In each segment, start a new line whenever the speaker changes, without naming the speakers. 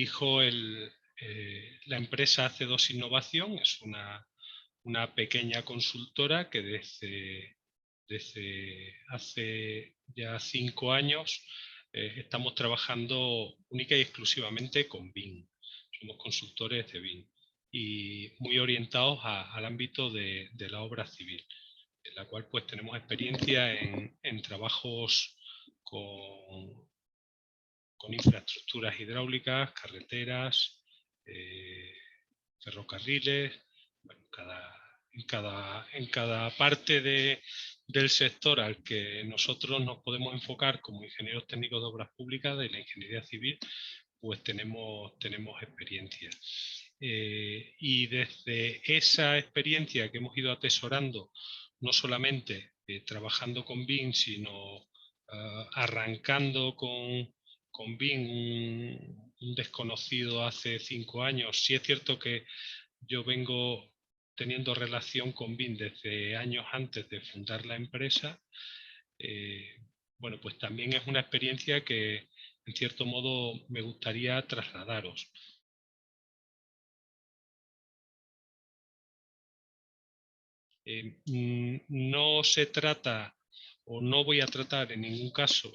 dirijo la empresa AC2 Innovación. Es una pequeña consultora que desde hace ya 5 años estamos trabajando única y exclusivamente con BIM. Somos consultores de BIM y muy orientados al ámbito de la obra civil, en la cual pues tenemos experiencia en trabajos con infraestructuras hidráulicas, carreteras, ferrocarriles. Bueno, en cada parte del sector al que nosotros nos podemos enfocar como ingenieros técnicos de obras públicas de la ingeniería civil, pues tenemos experiencia. Y desde esa experiencia que hemos ido atesorando, no solamente trabajando con BIM, sino arrancando con BIM un desconocido hace 5 años. Sí es cierto que yo vengo teniendo relación con BIM desde años antes de fundar la empresa. Bueno, pues también es una experiencia que en cierto modo me gustaría trasladaros. No se trata, o no voy a tratar en ningún caso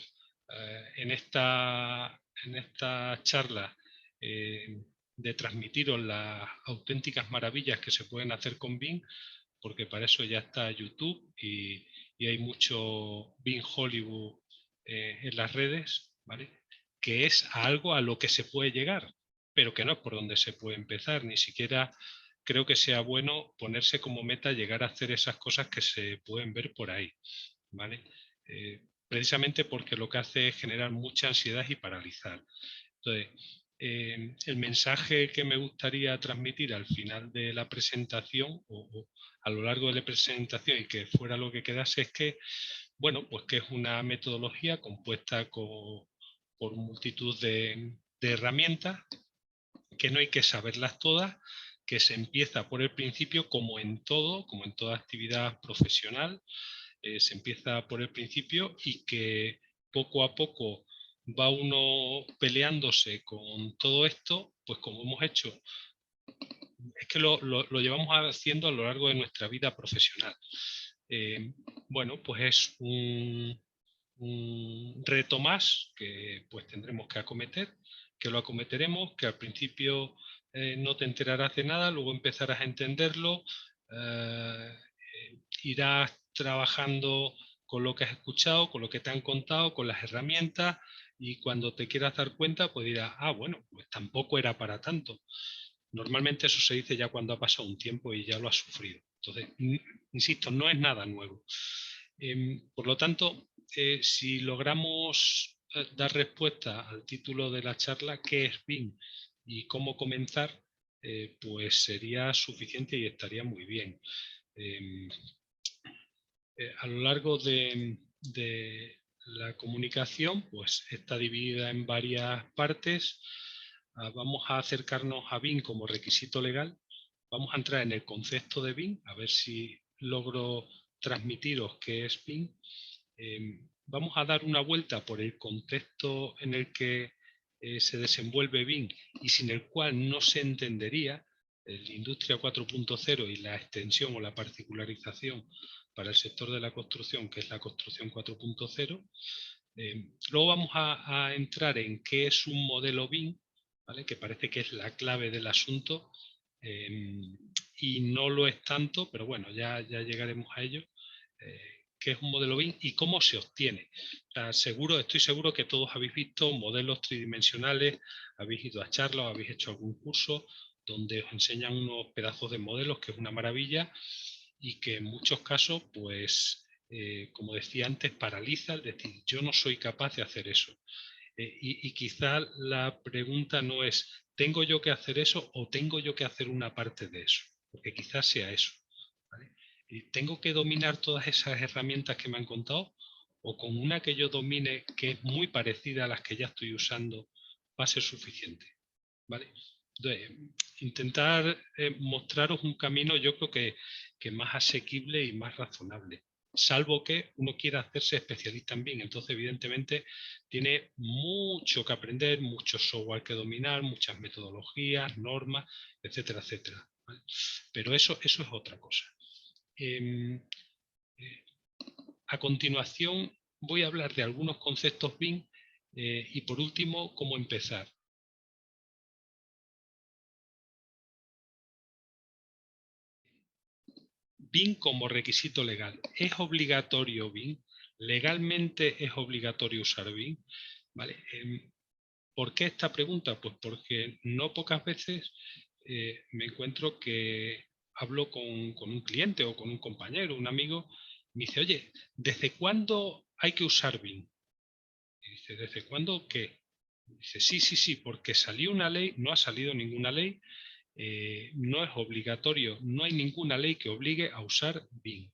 en esta charla de transmitiros las auténticas maravillas que se pueden hacer con BIM, porque para eso ya está YouTube y hay mucho BIM Hollywood en las redes, ¿vale? Que es algo a lo que se puede llegar, pero que no es por donde se puede empezar. Ni siquiera creo que sea bueno ponerse como meta llegar a hacer esas cosas que se pueden ver por ahí, ¿vale? Precisamente porque lo que hace es generar mucha ansiedad y paralizar. Entonces, el mensaje que me gustaría transmitir al final de la presentación o a lo largo de la presentación, y que fuera lo que quedase, es que, bueno, pues que es una metodología compuesta por multitud de herramientas, que no hay que saberlas todas, que se empieza por el principio, como en todo, como en toda actividad profesional, se empieza por el principio, y que poco a poco va uno peleándose con todo esto, pues como hemos hecho. Es que lo llevamos haciendo a lo largo de nuestra vida profesional. Bueno, pues es un reto más que pues tendremos que acometer, que lo acometeremos, que al principio no te enterarás de nada, luego empezarás a entenderlo, irás trabajando con lo que has escuchado, con lo que te han contado, con las herramientas, y cuando te quieras dar cuenta, pues dirás, bueno, pues tampoco era para tanto. Normalmente eso se dice ya cuando ha pasado un tiempo y ya lo has sufrido. Entonces, insisto, no es nada nuevo. Por lo tanto, si logramos dar respuesta al título de la charla, ¿qué es BIM y cómo comenzar? Pues sería suficiente y estaría muy bien. A lo largo de la comunicación, pues está dividida en varias partes. Vamos a acercarnos a BIM como requisito legal. Vamos a entrar en el concepto de BIM, a ver si logro transmitiros qué es BIM. Vamos a dar una vuelta por el contexto en el que se desenvuelve BIM y sin el cual no se entendería la industria 4.0 y la extensión o la particularización para el sector de la construcción, que es la construcción 4.0. Luego vamos a entrar en qué es un modelo BIM, ¿vale? Que parece que es la clave del asunto, y no lo es tanto, pero bueno, ya llegaremos a ello. ¿Qué es un modelo BIM y cómo se obtiene? O sea, estoy seguro que todos habéis visto modelos tridimensionales, habéis ido a charlas, habéis hecho algún curso donde os enseñan unos pedazos de modelos, que es una maravilla, y que en muchos casos, pues, como decía antes, paraliza, es decir, yo no soy capaz de hacer eso. Y quizá la pregunta no es, ¿tengo yo que hacer eso o tengo yo que hacer una parte de eso? Porque quizás sea eso, ¿vale? ¿Tengo que dominar todas esas herramientas que me han contado? ¿O con una que yo domine, que es muy parecida a las que ya estoy usando, va a ser suficiente? ¿Vale? Entonces, intentar mostraros un camino, yo creo que más asequible y más razonable. salvo que uno quiera hacerse especialista en BIM. Entonces, evidentemente, tiene mucho que aprender, mucho software que dominar, muchas metodologías, normas, etcétera, etcétera, ¿vale? Pero eso es otra cosa. A continuación, voy a hablar de algunos conceptos BIM y, por último, cómo empezar. BIM como requisito legal. ¿Es obligatorio BIM? ¿Legalmente es obligatorio usar BIM? ¿Vale? ¿Por qué esta pregunta? Pues porque no pocas veces me encuentro que hablo con un cliente o con un compañero, un amigo, me dice, oye, ¿desde cuándo hay que usar BIM? Y dice, ¿desde cuándo qué? Dice, sí, porque salió una ley, no ha salido ninguna ley, no es obligatorio, no hay ninguna ley que obligue a usar BIM,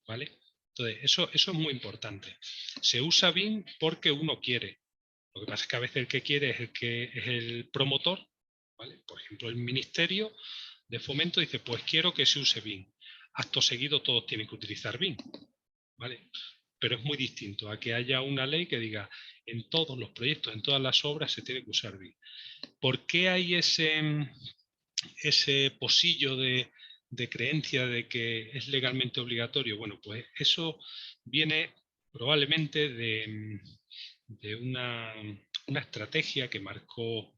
¿vale? Entonces, eso es muy importante. Se usa BIM porque uno quiere. Lo que pasa es que a veces el que quiere es el promotor, ¿vale? Por ejemplo, el Ministerio de Fomento dice, pues quiero que se use BIM. Acto seguido todos tienen que utilizar BIM, ¿vale? Pero es muy distinto a que haya una ley que diga en todos los proyectos, en todas las obras se tiene que usar BIM. ¿Por qué hay ese pocillo de creencia de que es legalmente obligatorio? Bueno, pues eso viene probablemente de una estrategia que marcó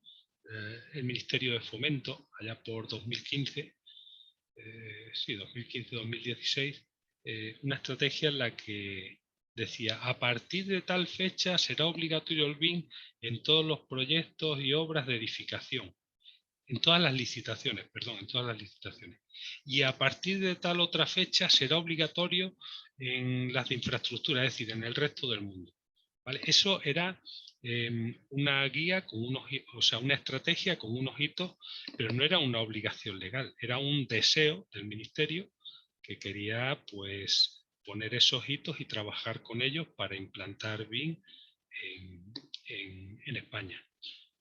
el Ministerio de Fomento allá por 2015, sí, 2015-2016, una estrategia en la que decía, a partir de tal fecha será obligatorio el BIM en todos los proyectos y obras de edificación, en todas las licitaciones, perdón, en todas las licitaciones. Y a partir de tal otra fecha será obligatorio en las de infraestructura, es decir, en el resto del mundo. ¿Vale? Eso era una guía con unos, o sea, una estrategia con unos hitos, pero no era una obligación legal, era un deseo del ministerio que quería, pues, poner esos hitos y trabajar con ellos para implantar BIM en España,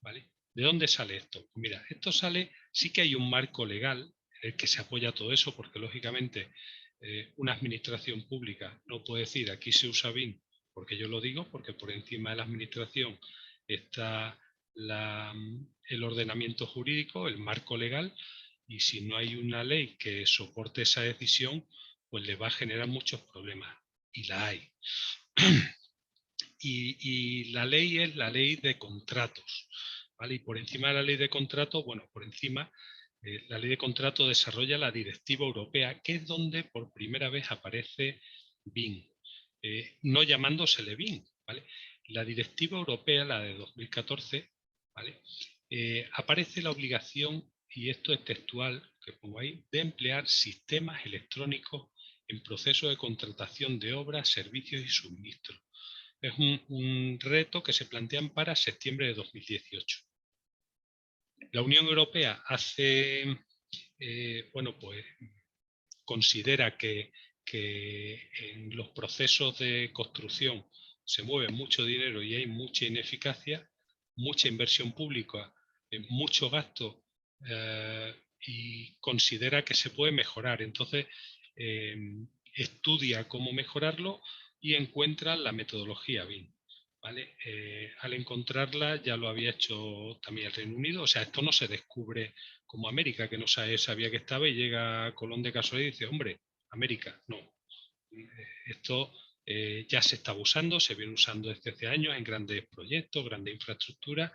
¿vale? ¿De dónde sale esto? Pues mira, esto sale, sí que hay un marco legal en el que se apoya todo eso, porque lógicamente una administración pública no puede decir aquí se usa BIM porque yo lo digo, porque por encima de la administración está el ordenamiento jurídico, el marco legal, y si no hay una ley que soporte esa decisión, pues le va a generar muchos problemas. Y la hay. Y la ley es la ley de contratos, ¿vale? Y por encima de la ley de contratos, bueno, por encima, la ley de contratos desarrolla la directiva europea, que es donde por primera vez aparece BIM, no llamándosele BIM, ¿vale? La directiva europea, la de 2014, ¿vale? Aparece la obligación, y esto es textual, que pongo ahí, de emplear sistemas electrónicos en proceso de contratación de obras, servicios y suministros. Es un reto que se plantean para septiembre de 2018. La Unión Europea hace, bueno, pues considera que en los procesos de construcción se mueve mucho dinero y hay mucha ineficacia, mucha inversión pública, mucho gasto, y considera que se puede mejorar. Entonces, estudia cómo mejorarlo y encuentra la metodología BIM. ¿Vale? Al encontrarla ya lo había hecho también el Reino Unido. O sea, esto no se descubre como América, que no sabía que estaba y llega Colón de casualidad y dice, hombre, América, no. Esto ya se está usando, se viene usando desde hace años en grandes proyectos, grandes infraestructuras,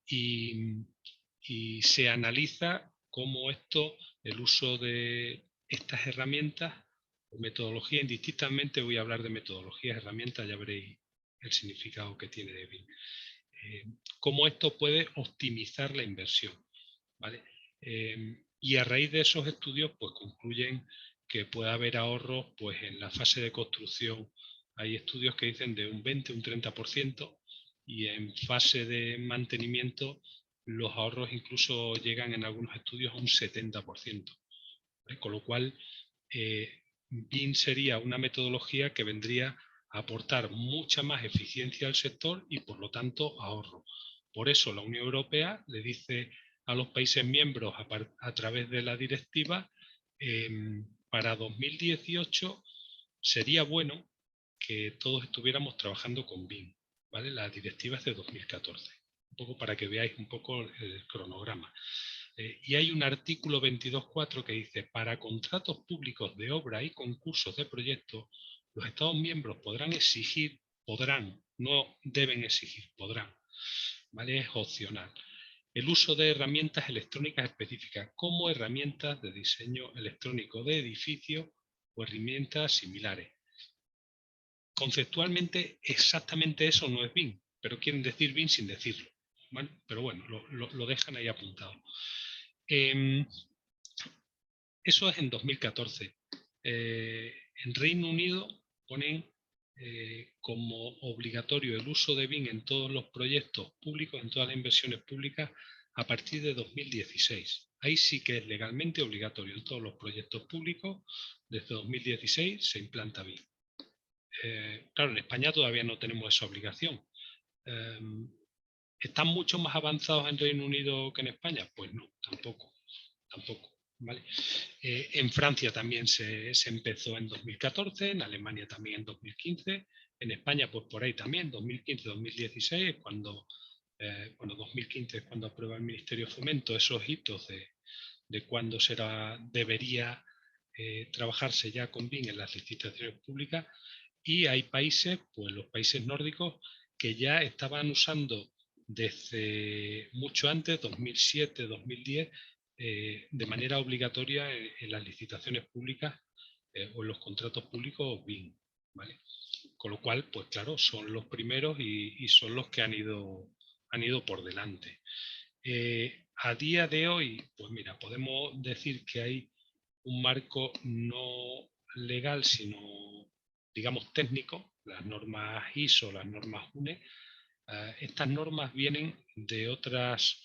y se analiza cómo esto, el uso de estas herramientas o metodologías, indistintamente voy a hablar de metodologías, herramientas, ya veréis el significado que tiene de BIM. Cómo esto puede optimizar la inversión, ¿vale? Y a raíz de esos estudios, pues concluyen que puede haber ahorros, pues en la fase de construcción hay estudios que dicen de un 20, un 30%, y en fase de mantenimiento los ahorros incluso llegan en algunos estudios a un 70%. ¿Vale? Con lo cual, BIM sería una metodología que vendría a aportar mucha más eficiencia al sector y por lo tanto ahorro. Por eso la Unión Europea le dice a los países miembros a través de la directiva, para 2018 sería bueno que todos estuviéramos trabajando con BIM, ¿vale? La directiva es de 2014, un poco para que veáis un poco el cronograma. Y hay un artículo 22.4 que dice: para contratos públicos de obra y concursos de proyectos, los Estados miembros podrán exigir, no deben exigir, podrán, ¿vale? Es opcional, el uso de herramientas electrónicas específicas, como herramientas de diseño electrónico de edificios o herramientas similares. Conceptualmente, exactamente eso no es BIM, pero quieren decir BIM sin decirlo, ¿vale? Pero bueno, lo dejan ahí apuntado. Eso es en 2014. En Reino Unido ponen como obligatorio el uso de BIM en todos los proyectos públicos, en todas las inversiones públicas, a partir de 2016. Ahí sí que es legalmente obligatorio en todos los proyectos públicos. Desde 2016 se implanta BIM. Claro, en España todavía no tenemos esa obligación. ¿Están mucho más avanzados en Reino Unido que en España? Pues no, tampoco. ¿Vale? En Francia también se empezó en 2014, en Alemania también en 2015, en España pues por ahí también, 2015-2016, cuando, 2015 es cuando aprueba el Ministerio de Fomento esos hitos de cuándo debería trabajarse ya con BIM en las licitaciones públicas, y hay países, pues los países nórdicos, que ya estaban usando desde mucho antes, 2007, 2010, de manera obligatoria en las licitaciones públicas o en los contratos públicos BIM, ¿vale? Con lo cual, pues claro, son los primeros y son los que han ido por delante. A día de hoy, pues mira, podemos decir que hay un marco no legal, sino, digamos, técnico, las normas ISO, las normas UNE. Estas normas vienen de otras,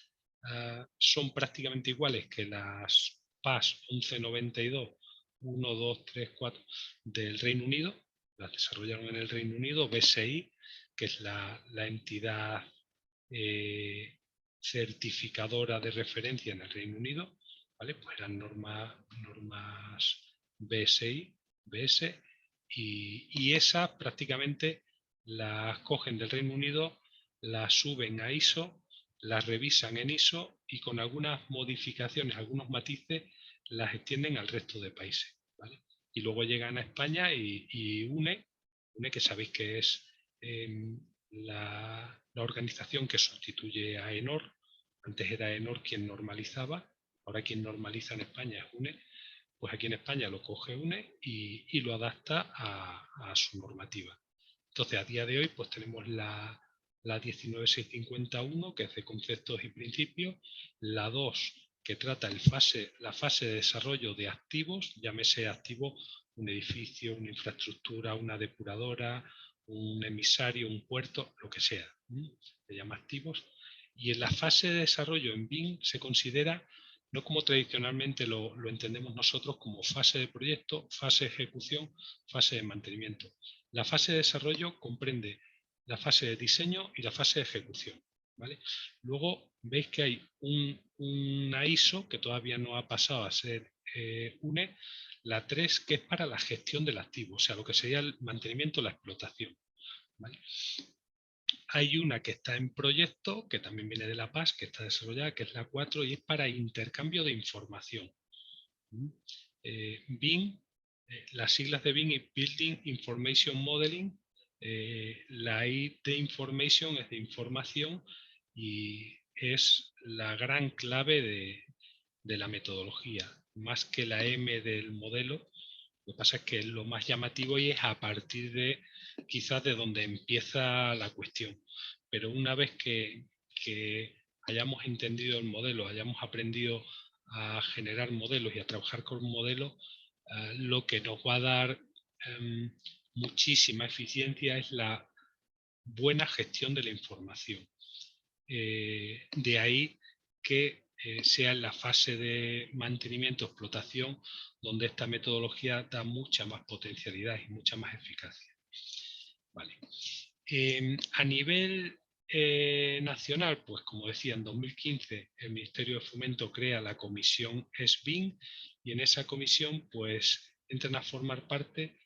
son prácticamente iguales que las PAS 1192, 1, 2, 3, 4 del Reino Unido, las desarrollaron en el Reino Unido, BSI, que es la entidad certificadora de referencia en el Reino Unido, ¿vale? Pues eran normas BSI, BS, y esas prácticamente las cogen del Reino Unido, las suben a ISO, las revisan en ISO y con algunas modificaciones, algunos matices, las extienden al resto de países, ¿vale? Y luego llegan a España y UNE, que sabéis que es la organización que sustituye a ENOR. Antes era ENOR quien normalizaba, ahora quien normaliza en España es UNE. Pues aquí en España lo coge UNE y lo adapta a su normativa. Entonces, a día de hoy, pues tenemos la 19651, que es de conceptos y principios, la 2, que trata la fase de desarrollo de activos, llámese activo un edificio, una infraestructura, una depuradora, un emisario, un puerto, lo que sea, se llama activos. Y en la fase de desarrollo en BIM se considera, no como tradicionalmente lo entendemos nosotros, como fase de proyecto, fase de ejecución, fase de mantenimiento. La fase de desarrollo comprende la fase de diseño y la fase de ejecución, ¿vale? Luego veis que hay una ISO que todavía no ha pasado a ser UNE, la 3, que es para la gestión del activo, o sea, lo que sería el mantenimiento, la explotación, ¿vale? Hay una que está en proyecto, que también viene de la PAS, que está desarrollada, que es la 4, y es para intercambio de información. BIM, las siglas de BIM y Building Information Modeling, la I de Information es de información y es la gran clave de la metodología, más que la M del modelo. Lo que pasa es que lo más llamativo y es a partir de quizás de donde empieza la cuestión. Pero una vez que hayamos entendido el modelo, hayamos aprendido a generar modelos y a trabajar con modelos, lo que nos va a dar muchísima eficiencia es la buena gestión de la información. De ahí que sea en la fase de mantenimiento, explotación, donde esta metodología da mucha más potencialidad y mucha más eficacia. Vale. A nivel nacional, pues como decía, en 2015 el Ministerio de Fomento crea la comisión SBIM y en esa comisión pues entran a formar parte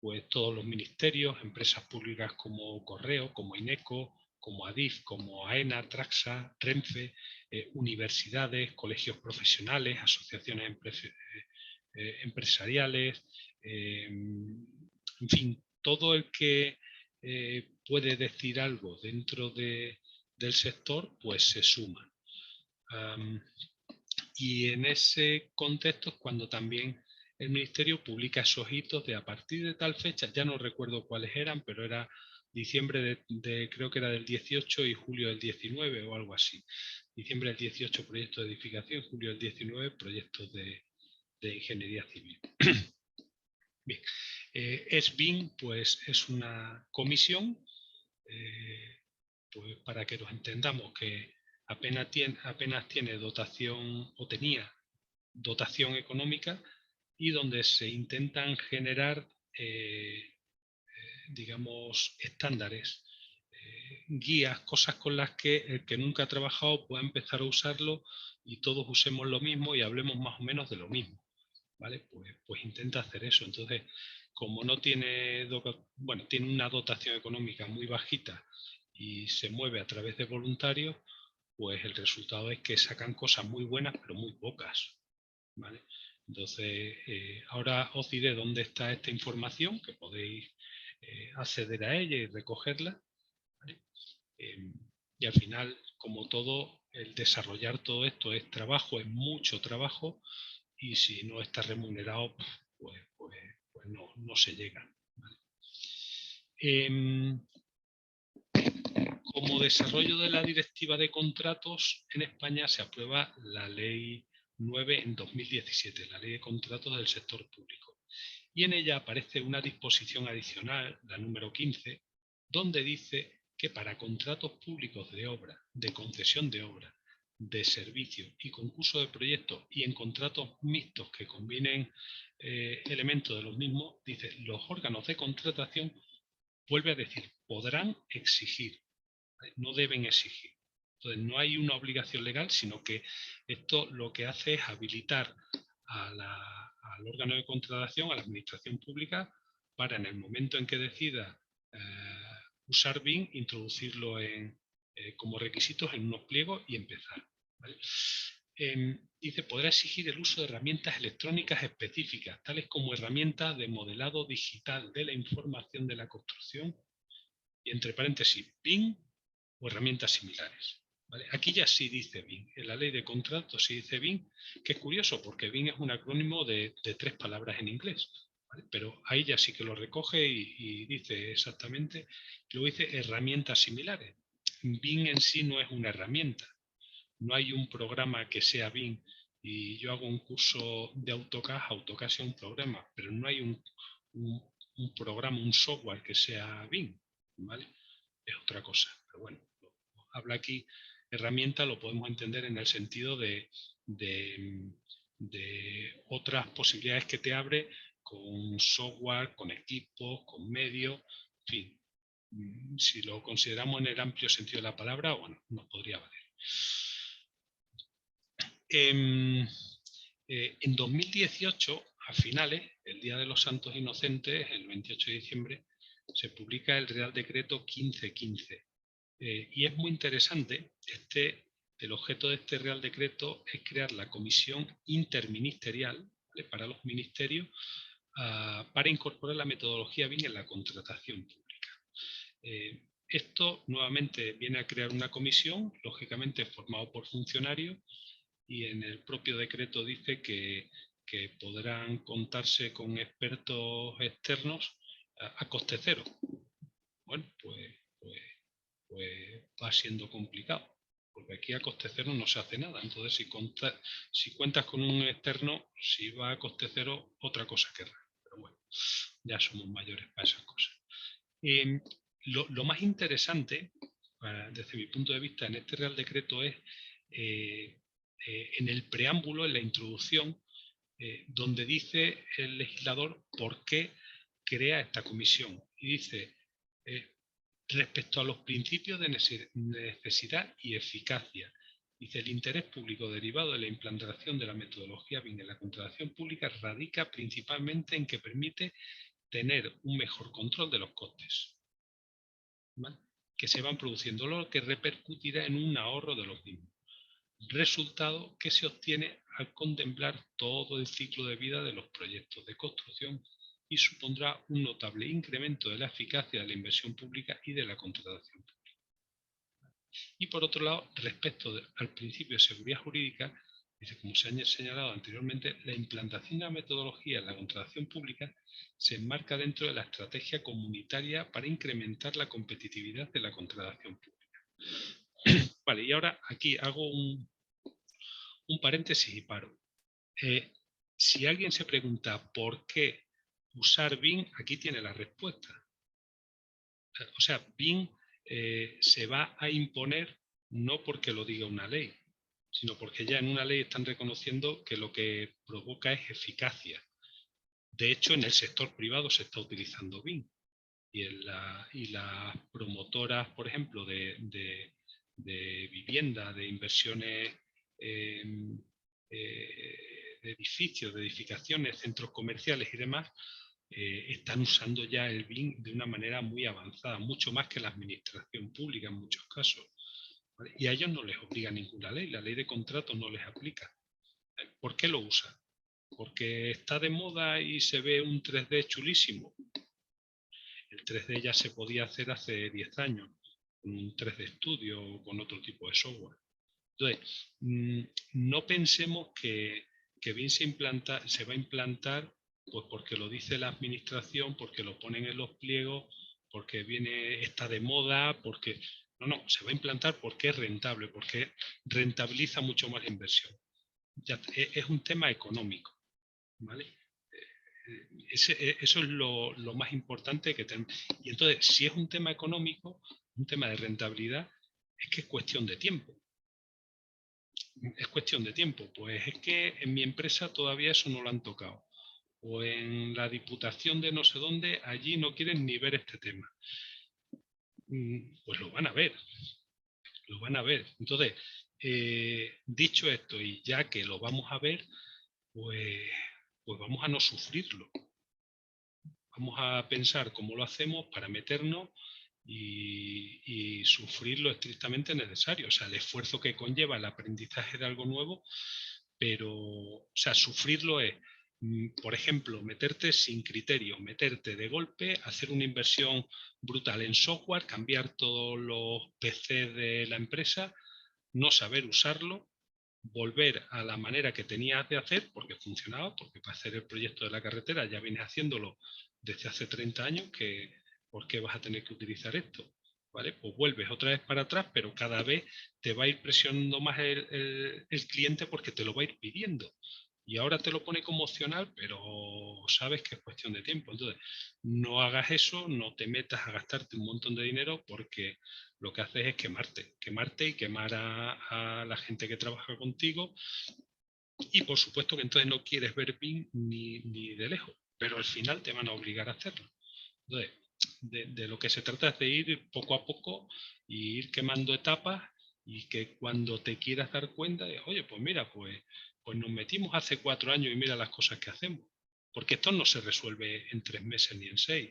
pues todos los ministerios, empresas públicas como Correo, como INECO, como ADIF, como AENA, Traxa, Renfe, universidades, colegios profesionales, asociaciones empresariales, en fin, todo el que puede decir algo dentro del sector, pues se suma. Y en ese contexto es cuando también el Ministerio publica esos hitos de a partir de tal fecha, ya no recuerdo cuáles eran, pero era diciembre creo que era del 18 y julio del 19 o algo así. Diciembre del 18 proyectos de edificación, julio del 19 proyectos de ingeniería civil. Bien, SBIN pues es una comisión, pues para que nos entendamos, que apenas tiene dotación o tenía dotación económica y donde se intentan generar, digamos, estándares, guías, cosas con las que el que nunca ha trabajado pueda empezar a usarlo y todos usemos lo mismo y hablemos más o menos de lo mismo. ¿Vale? Pues intenta hacer eso. Entonces, como no tiene, tiene una dotación económica muy bajita y se mueve a través de voluntarios, pues el resultado es que sacan cosas muy buenas, pero muy pocas. ¿Vale? Entonces, ahora os diré dónde está esta información, que podéis acceder a ella y recogerla. ¿Vale? Y al final, como todo, el desarrollar todo esto es trabajo, es mucho trabajo, y si no está remunerado, pues no se llega. ¿Vale? Como desarrollo de la directiva de contratos, en España se aprueba la ley 9 en 2017, la ley de contratos del sector público. Y en ella aparece una disposición adicional, la número 15, donde dice que para contratos públicos de obra, de concesión de obra, de servicio y concurso de proyectos, y en contratos mixtos que combinen elementos de los mismos, dice, los órganos de contratación, vuelve a decir, podrán exigir, ¿vale? No deben exigir. Entonces no hay una obligación legal, sino que esto lo que hace es habilitar al órgano de contratación, a la administración pública, para en el momento en que decida usar BIM, introducirlo como requisitos en unos pliegos y empezar. ¿Vale? Dice, podrá exigir el uso de herramientas electrónicas específicas, tales como herramientas de modelado digital de la información de la construcción, y entre paréntesis, BIM o herramientas similares. ¿Vale? Aquí ya sí dice BIM. En la ley de contratos sí dice BIM, que es curioso porque BIM es un acrónimo de 3 palabras en inglés. ¿Vale? Pero ahí ya sí que lo recoge y dice exactamente. Luego dice herramientas similares. BIM en sí no es una herramienta. No hay un programa que sea BIM. Y yo hago un curso de AutoCAD, AutoCAD es un programa, pero no hay un programa, un software que sea BIM. ¿Vale? Es otra cosa. Pero bueno, habla aquí herramienta, lo podemos entender en el sentido de otras posibilidades que te abre con software, con equipos, con medios, en fin. Si lo consideramos en el amplio sentido de la palabra, bueno, nos podría valer. En 2018, a finales, el Día de los Santos Inocentes, el 28 de diciembre, se publica el Real Decreto 1515. Y es muy interesante, el objeto de este Real Decreto es crear la Comisión Interministerial, ¿vale?, para los ministerios, para incorporar la metodología BIM en la contratación pública. Esto nuevamente viene a crear una comisión, lógicamente formado por funcionarios, y en el propio decreto dice que podrán contarse con expertos externos a coste cero. Bueno, pues va siendo complicado, porque aquí a coste cero no se hace nada. Entonces, si cuentas con un externo, si va a coste cero, otra cosa querrá. Pero bueno, ya somos mayores para esas cosas. Lo más interesante, desde mi punto de vista, en este Real Decreto es en el preámbulo, en la introducción, donde dice el legislador por qué crea esta comisión. Y dice, respecto a los principios de necesidad y eficacia, dice, el interés público derivado de la implantación de la metodología BIM en la contratación pública radica principalmente en que permite tener un mejor control de los costes, ¿vale?, que se van produciendo, lo que repercutirá en un ahorro de los mismos. Resultado que se obtiene al contemplar todo el ciclo de vida de los proyectos de construcción y supondrá un notable incremento de la eficacia de la inversión pública y de la contratación pública. Y por otro lado, respecto al principio de seguridad jurídica, dice, como se ha señalado anteriormente, la implantación de la metodología en la contratación pública se enmarca dentro de la estrategia comunitaria para incrementar la competitividad de la contratación pública. Vale, y ahora aquí hago un paréntesis y paro. Si alguien se pregunta por qué usar BIM, aquí tiene la respuesta. O sea, BIM se va a imponer no porque lo diga una ley, sino porque ya en una ley están reconociendo que lo que provoca es eficacia. De hecho, en el sector privado se está utilizando BIM. Y las promotoras, por ejemplo, de vivienda, de inversiones de edificios, de edificaciones, centros comerciales y demás, están usando ya el BIM de una manera muy avanzada, mucho más que la administración pública en muchos casos. ¿Vale? Y a ellos no les obliga ninguna ley, la ley de contratos no les aplica. ¿Por qué lo usan? Porque está de moda y se ve un 3D chulísimo. El 3D ya se podía hacer hace 10 años, con un 3D Studio o con otro tipo de software. Entonces, no pensemos que BIM se va a implantar pues porque lo dice la administración, porque lo ponen en los pliegos, porque está de moda, porque... No, se va a implantar porque es rentable, porque rentabiliza mucho más la inversión. Es un tema económico, ¿vale? Eso es lo más importante que tenemos. Y entonces, si es un tema económico, un tema de rentabilidad, es que es cuestión de tiempo. Es cuestión de tiempo. Pues es que en mi empresa todavía eso no lo han tocado. O en la diputación de no sé dónde, allí no quieren ni ver este tema. Pues lo van a ver. Lo van a ver. Entonces, dicho esto, y ya que lo vamos a ver, pues vamos a no sufrirlo. Vamos a pensar cómo lo hacemos para meternos y sufrir lo estrictamente necesario. O sea, el esfuerzo que conlleva el aprendizaje de algo nuevo, pero, o sea, sufrirlo es, por ejemplo, meterte sin criterio, meterte de golpe, hacer una inversión brutal en software, cambiar todos los PC de la empresa, no saber usarlo, volver a la manera que tenías de hacer, porque funcionaba, porque para hacer el proyecto de la carretera ya vienes haciéndolo desde hace 30 años, que ¿por qué vas a tener que utilizar esto? ¿Vale? Pues vuelves otra vez para atrás, pero cada vez te va a ir presionando más el cliente porque te lo va a ir pidiendo. Y ahora te lo pone como opcional, pero sabes que es cuestión de tiempo. Entonces, no hagas eso, no te metas a gastarte un montón de dinero porque lo que haces es quemarte y quemar a la gente que trabaja contigo. Y por supuesto que entonces no quieres ver BIM ni de lejos, pero al final te van a obligar a hacerlo. Entonces, de lo que se trata es de ir poco a poco y ir quemando etapas y que cuando te quieras dar cuenta de, oye, pues mira, pues nos metimos hace 4 años y mira las cosas que hacemos. Porque esto no se resuelve en 3 meses ni en 6.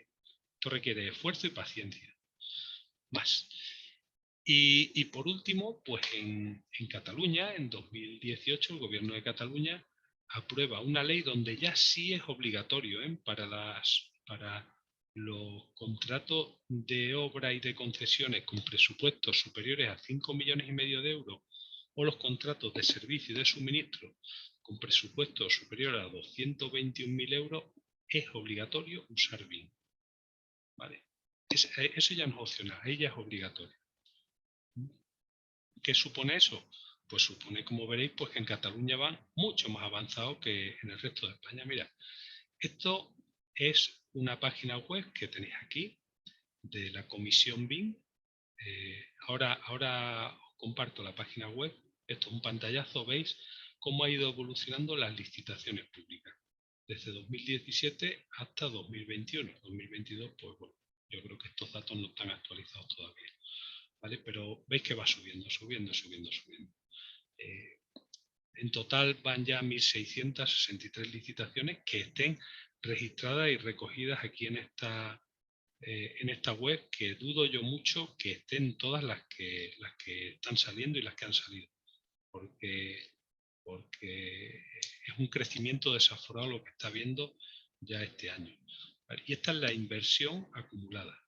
Esto requiere esfuerzo y paciencia. Más. Y por último, pues en Cataluña, en 2018, el gobierno de Cataluña aprueba una ley donde ya sí es obligatorio para los contratos de obra y de concesiones con presupuestos superiores a 5,5 millones de euros o los contratos de servicio y de suministro con presupuestos superiores a 221.000 euros, es obligatorio usar BIM. ¿Vale? Eso ya no es opcional, ahí ya es obligatorio. ¿Qué supone eso? Pues supone, como veréis, pues que en Cataluña van mucho más avanzados que en el resto de España. Mira, esto es una página web que tenéis aquí de la Comisión BIM. Ahora os comparto la página web. Esto es un pantallazo, veis cómo ha ido evolucionando las licitaciones públicas. Desde 2017 hasta 2021. 2022, pues bueno, yo creo que estos datos no están actualizados todavía. ¿Vale? Pero veis que va subiendo. En total van ya 1.663 licitaciones que estén registradas y recogidas aquí en esta web, que dudo yo mucho que estén todas las que están saliendo y las que han salido, porque es un crecimiento desaforado lo que está viendo ya este año. Y esta es la inversión acumulada.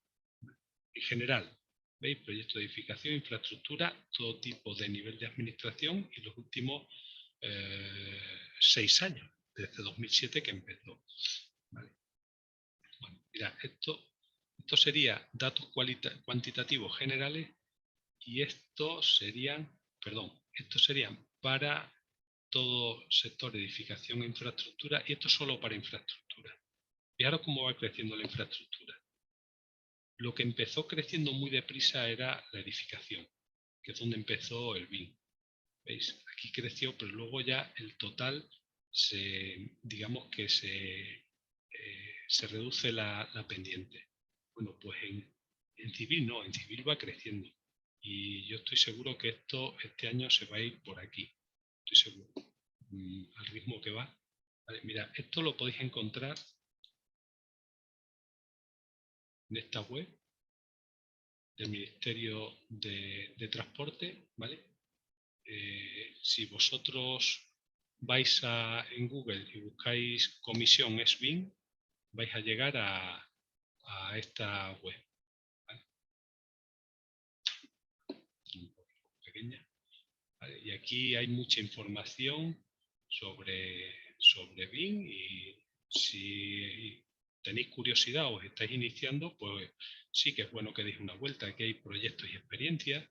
En general, ¿veis? Proyectos de edificación, infraestructura, todo tipo de nivel de administración y los últimos 6 años, desde 2007 que empezó. ¿Vale? Bueno, mira, esto sería datos cuantitativos generales y estos serían para todo sector de edificación e infraestructura, y esto solo para infraestructura. Fijaros cómo va creciendo la infraestructura. Lo que empezó creciendo muy deprisa era la edificación, que es donde empezó el BIM. ¿Veis? Aquí creció, pero luego ya el total digamos que se reduce la pendiente. Bueno, pues en civil no, en civil va creciendo. Y yo estoy seguro que este año se va a ir por aquí. Estoy seguro. Al ritmo que va. Vale, mira, esto lo podéis encontrar en esta web del Ministerio de Transporte, ¿vale? Si vosotros vais en Google y buscáis comisión SBIM, vais a llegar a esta web. ¿Vale? Un poco pequeña. ¿Vale? Y aquí hay mucha información sobre BIM, y si tenéis curiosidad o os estáis iniciando, pues sí que es bueno que deis una vuelta. Aquí hay proyectos y experiencias,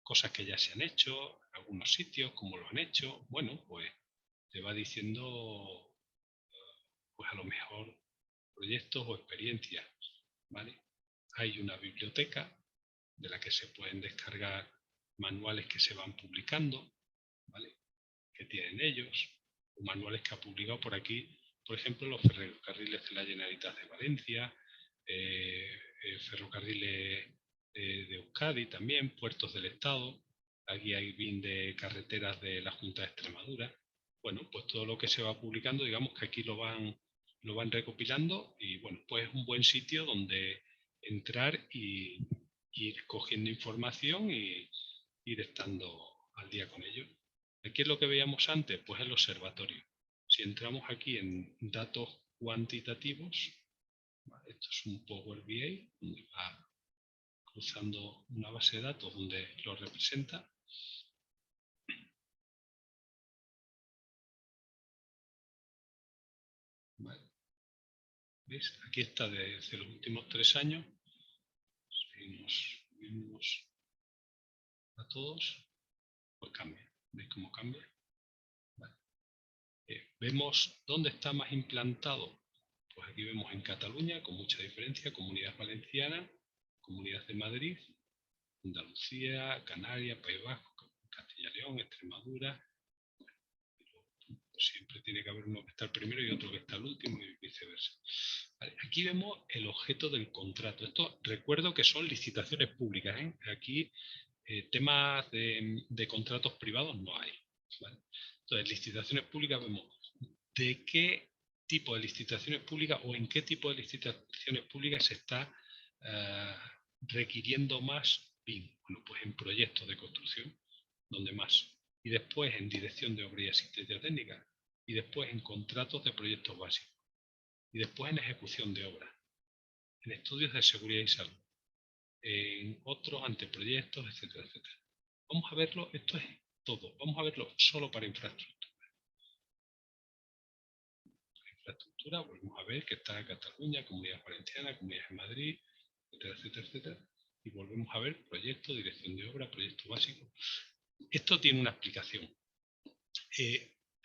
cosas que ya se han hecho, algunos sitios, cómo lo han hecho. Bueno, pues te va diciendo, pues a lo mejor, proyectos o experiencias, ¿vale? Hay una biblioteca de la que se pueden descargar manuales que se van publicando, ¿vale? Que tienen ellos, o manuales que ha publicado por aquí, por ejemplo, los ferrocarriles de la Generalitat de Valencia, ferrocarriles de Euskadi también, puertos del Estado, la guía BIM de carreteras de la Junta de Extremadura. Bueno, pues todo lo que se va publicando, digamos que aquí lo van recopilando, y bueno, pues es un buen sitio donde entrar y ir cogiendo información y ir estando al día con ello. ¿Qué es lo que veíamos antes? Pues el observatorio. Si entramos aquí en datos cuantitativos, ¿vale? Esto es un Power BI, donde va cruzando una base de datos donde lo representa. ¿Vale? ¿Veis? Aquí está desde los últimos 3 años. Si nos vemos a todos, pues cambia. ¿Veis cómo cambia? ¿Vale? Vemos dónde está más implantado. Pues aquí vemos en Cataluña, con mucha diferencia, Comunidad Valenciana, Comunidad de Madrid, Andalucía, Canarias, País Vasco, Castilla y León, Extremadura. Siempre tiene que haber uno que está el primero y otro que está el último, y viceversa. Vale, aquí vemos el objeto del contrato. Esto recuerdo que son licitaciones públicas, ¿eh? Aquí temas de contratos privados no hay. ¿Vale? Entonces, licitaciones públicas, vemos de qué tipo de licitaciones públicas o en qué tipo de licitaciones públicas se está requiriendo más BIM. Bueno, pues en proyectos de construcción, donde más. Y después en dirección de obra y asistencia técnica. Y después en contratos de proyectos básicos. Y después en ejecución de obra. En estudios de seguridad y salud. En otros anteproyectos, etcétera, etcétera. Vamos a verlo, esto es todo. Vamos a verlo solo para infraestructura. Infraestructura, volvemos a ver que está Cataluña, Comunidad Valenciana, Comunidad de Madrid, etcétera, etcétera, etcétera. Y volvemos a ver proyecto, dirección de obra, proyecto básico. Esto tiene una explicación.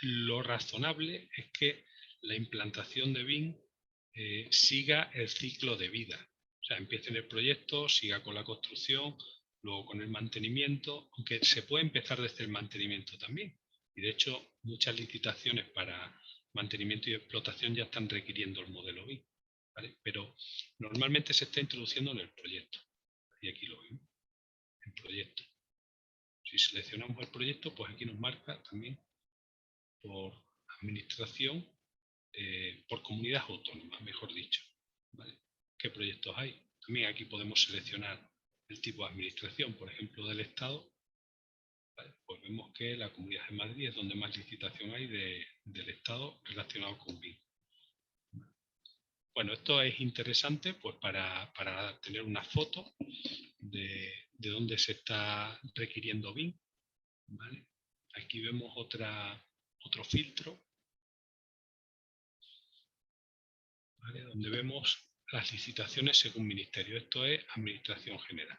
Lo razonable es que la implantación de BIM siga el ciclo de vida. O sea, empiece en el proyecto, siga con la construcción, luego con el mantenimiento, aunque se puede empezar desde el mantenimiento también. Y de hecho, muchas licitaciones para mantenimiento y explotación ya están requiriendo el modelo BIM. ¿Vale? Pero normalmente se está introduciendo en el proyecto. Y aquí lo vemos, en proyecto. Si seleccionamos el proyecto, pues aquí nos marca también por administración por comunidad autónoma, mejor dicho, ¿vale? ¿Qué proyectos hay? También aquí podemos seleccionar el tipo de administración, por ejemplo, del Estado. ¿Vale? Pues vemos que la Comunidad de Madrid es donde más licitación hay del Estado relacionado con BIM. Bueno, esto es interesante pues para tener una foto de dónde se está requiriendo BIM. ¿Vale? Aquí vemos otro filtro, ¿vale? Donde vemos las licitaciones según ministerio. Esto es Administración General.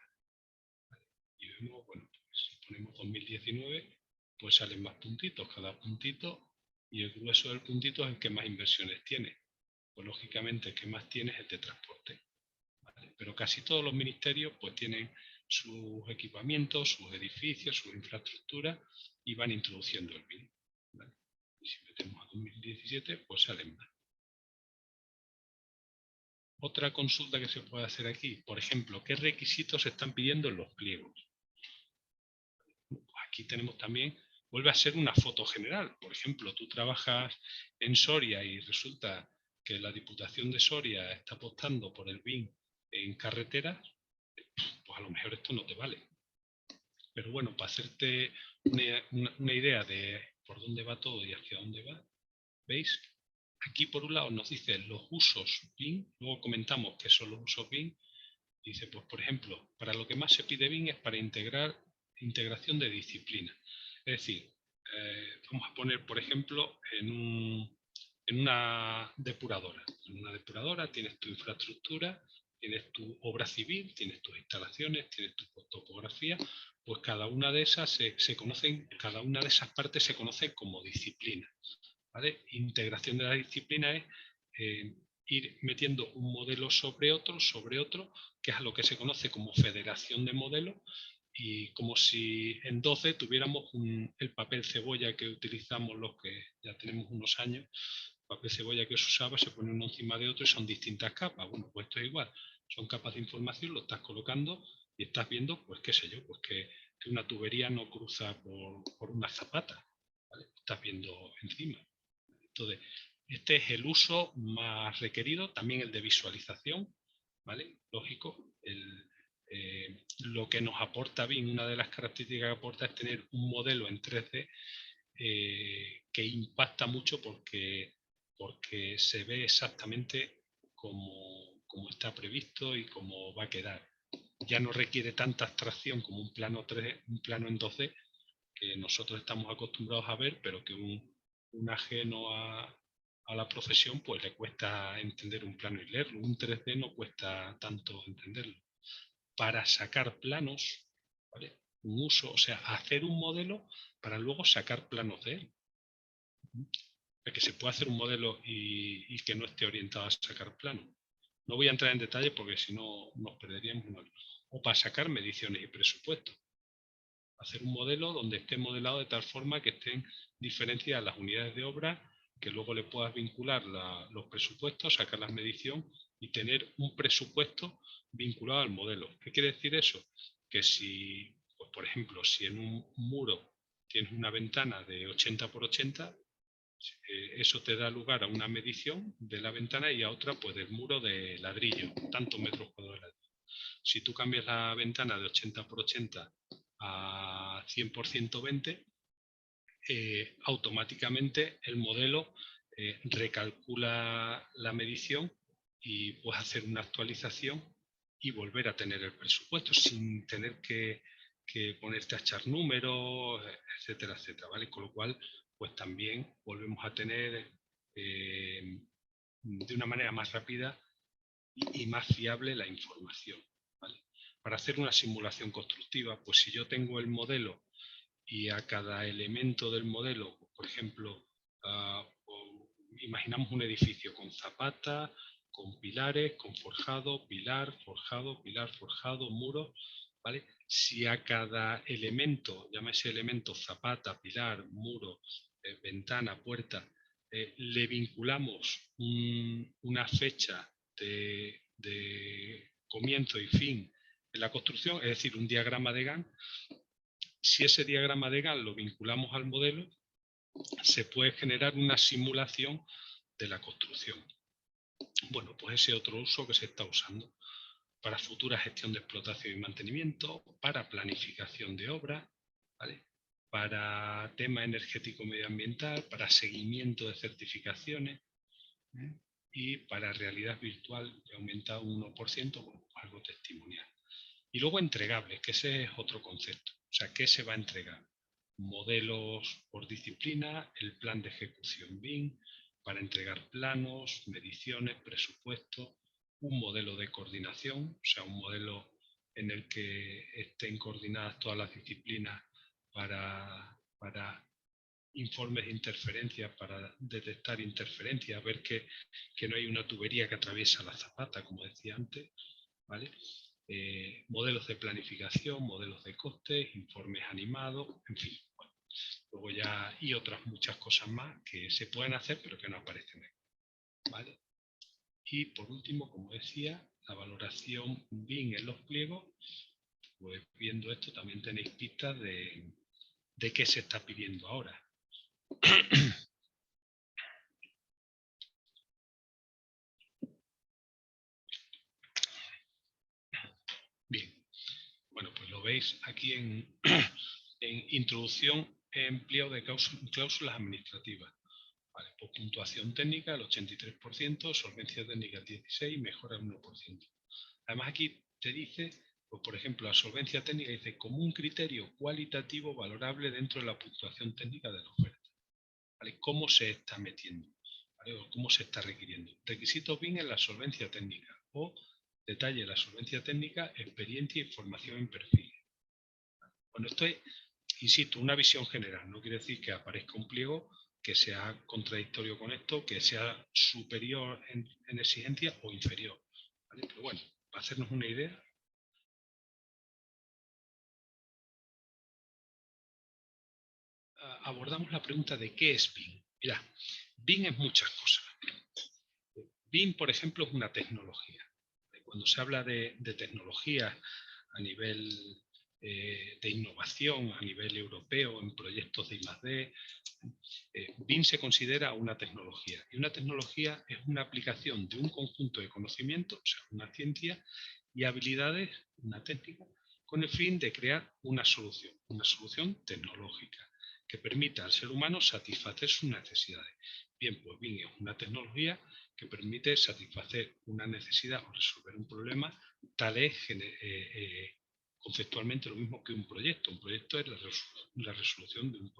¿Vale? Y vemos, bueno, pues, si ponemos 2019, pues salen más puntitos. Cada puntito y el grueso del puntito es el que más inversiones tiene. Pues lógicamente el que más tiene es el de transporte. ¿Vale? Pero casi todos los ministerios pues tienen sus equipamientos, sus edificios, sus infraestructuras y van introduciendo el BIM. ¿Vale? Y si metemos a 2017, pues salen más. Otra consulta que se puede hacer aquí, por ejemplo, ¿qué requisitos se están pidiendo en los pliegos? Pues aquí tenemos también, vuelve a ser una foto general. Por ejemplo, tú trabajas en Soria y resulta que la Diputación de Soria está apostando por el BIM en carreteras, pues a lo mejor esto no te vale. Pero bueno, para hacerte una idea de por dónde va todo y hacia dónde va, ¿veis? Aquí por un lado nos dice los usos BIM, luego comentamos qué son los usos BIM. Dice, pues por ejemplo, para lo que más se pide BIM es para integración de disciplinas. Es decir, vamos a poner, por ejemplo, en una depuradora. En una depuradora tienes tu infraestructura, tienes tu obra civil, tienes tus instalaciones, tienes tu topografía, pues cada una de esas se conocen, cada una de esas partes se conoce como disciplina. ¿Vale? Integración de la disciplina es ir metiendo un modelo sobre otro, que es a lo que se conoce como federación de modelos, y como si en 2D tuviéramos el papel cebolla que utilizamos los que ya tenemos unos años, papel cebolla que se usaba, se pone uno encima de otro y son distintas capas. Bueno, pues esto es igual, son capas de información, lo estás colocando y estás viendo, pues qué sé yo, pues que una tubería no cruza por una zapata, ¿vale? Estás viendo encima. Entonces, este es el uso más requerido, también el de visualización, ¿vale? Lógico, lo que nos aporta BIM, una de las características que aporta es tener un modelo en 3D que impacta mucho porque se ve exactamente como está previsto y cómo va a quedar. Ya no requiere tanta abstracción como un plano 3D, un plano en 2D, que nosotros estamos acostumbrados a ver, pero que un ajeno a la profesión pues le cuesta entender un plano y leerlo. Un 3D no cuesta tanto entenderlo. Para sacar planos, ¿vale? Un uso, o sea, hacer un modelo para luego sacar planos de él. Que se puede hacer un modelo y que no esté orientado a sacar planos. No voy a entrar en detalle porque si no nos perderíamos. O para sacar mediciones y presupuestos. Hacer un modelo donde esté modelado de tal forma que estén diferenciadas las unidades de obra, que luego le puedas vincular los presupuestos, sacar la medición y tener un presupuesto vinculado al modelo. ¿Qué quiere decir eso? Que si, pues por ejemplo, si en un muro tienes una ventana de 80 por 80, eso te da lugar a una medición de la ventana y a otra pues del muro de ladrillo, tantos metros cuadrados de ladrillo. Si tú cambias la ventana de 80 por 80 a 100 por 120, automáticamente el modelo recalcula la medición y puedes hacer una actualización y volver a tener el presupuesto sin tener que ponerte a echar números, etcétera, etcétera, ¿vale? Con lo cual, pues también volvemos a tener de una manera más rápida y más fiable la información, ¿vale? Para hacer una simulación constructiva, pues si yo tengo el modelo y a cada elemento del modelo, por ejemplo, imaginamos un edificio con zapata, con pilares, con forjado, pilar, forjado, muros, ¿vale? Si a cada elemento, llámese elemento zapata, pilar, muro, ventana, puerta, le vinculamos una fecha de comienzo y fin en la construcción, es decir, un diagrama de Gantt. Si ese diagrama de Gantt lo vinculamos al modelo, se puede generar una simulación de la construcción. Bueno, pues ese otro uso que se está usando para futura gestión de explotación y mantenimiento, para planificación de obras, ¿vale? Para tema energético medioambiental, para seguimiento de certificaciones, ¿eh? Y para realidad virtual que aumenta un 1%, bueno, algo testimonial. Y luego entregables, que ese es otro concepto. O sea, ¿qué se va a entregar? Modelos por disciplina, el plan de ejecución BIM, para entregar planos, mediciones, presupuestos, un modelo de coordinación, o sea, un modelo en el que estén coordinadas todas las disciplinas para informes de interferencias, para detectar interferencias, ver que no hay una tubería que atraviesa la zapata, como decía antes, ¿vale? Modelos de planificación, modelos de costes, informes animados, en fin. Bueno, luego ya y otras muchas cosas más que se pueden hacer pero que no aparecen ahí, ¿vale? Y por último, como decía, la valoración BIM en los pliegos, pues viendo esto también tenéis pistas de qué se está pidiendo ahora. Bien, bueno, pues lo veis aquí en introducción en pliego de cláusulas administrativas. Vale, pues puntuación técnica el 83%, solvencia técnica el 16%, mejora el 1%. Además aquí te dice, pues por ejemplo, la solvencia técnica dice como un criterio cualitativo valorable dentro de la puntuación técnica de la oferta. ¿Vale? ¿Cómo se está metiendo? ¿Vale? O ¿cómo se está requiriendo? Requisitos BIM en la solvencia técnica o detalle de la solvencia técnica, experiencia y formación en perfil. Bueno, esto es, insisto, una visión general. No quiere decir que aparezca un pliego que sea contradictorio con esto, que sea superior en exigencia o inferior. ¿Vale? Pero bueno, para hacernos una idea, abordamos la pregunta de qué es BIM. Mira, BIM es muchas cosas. BIM, por ejemplo, es una tecnología. Cuando se habla de tecnología a nivel de innovación, a nivel europeo, en proyectos de I+D, BIM se considera una tecnología. Y una tecnología es una aplicación de un conjunto de conocimientos, o sea, una ciencia y habilidades, una técnica, con el fin de crear una solución tecnológica que permita al ser humano satisfacer sus necesidades. Bien, pues BIM es una tecnología que permite satisfacer una necesidad o resolver un problema, tal es conceptualmente lo mismo que un proyecto. Un proyecto es la resolución de un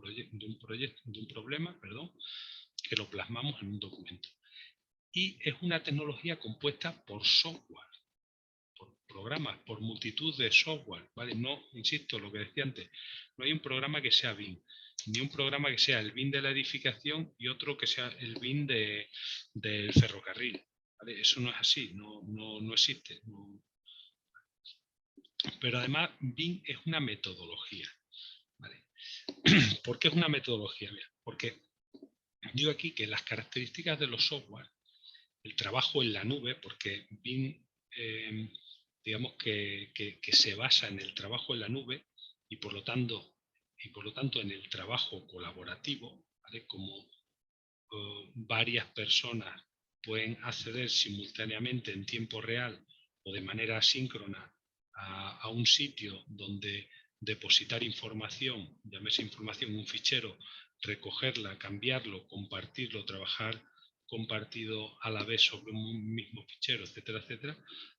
problema, que lo plasmamos en un documento. Y es una tecnología compuesta por software, por programas, por multitud de software, ¿vale? No, insisto, lo que decía antes, no hay un programa que sea BIM, ni un programa que sea el BIM de la edificación y otro que sea el BIM del ferrocarril, ¿vale? Eso no es así, no existe. No. Pero además BIM es una metodología, ¿vale? ¿Por qué es una metodología? Mira, porque digo aquí que las características de los software, el trabajo en la nube, porque BIM digamos que se basa en el trabajo en la nube y por lo tanto en el trabajo colaborativo, ¿vale? Como varias personas pueden acceder simultáneamente en tiempo real o de manera asíncrona a un sitio donde depositar información, llámese información, un fichero, recogerla, cambiarlo, compartirlo, trabajar compartido a la vez sobre un mismo fichero, etcétera, etcétera,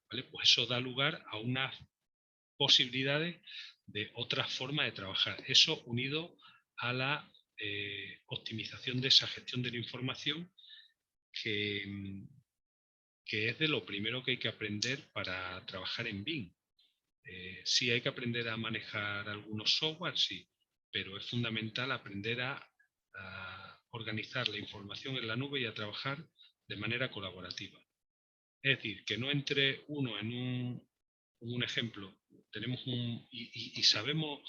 ¿vale? Pues eso da lugar a unas posibilidades de otras formas de trabajar. Eso unido a la optimización de esa gestión de la información que es de lo primero que hay que aprender para trabajar en BIM. Sí hay que aprender a manejar algunos software, sí, pero es fundamental aprender a organizar la información en la nube y a trabajar de manera colaborativa. Es decir, que no entre uno en un ejemplo, tenemos y sabemos,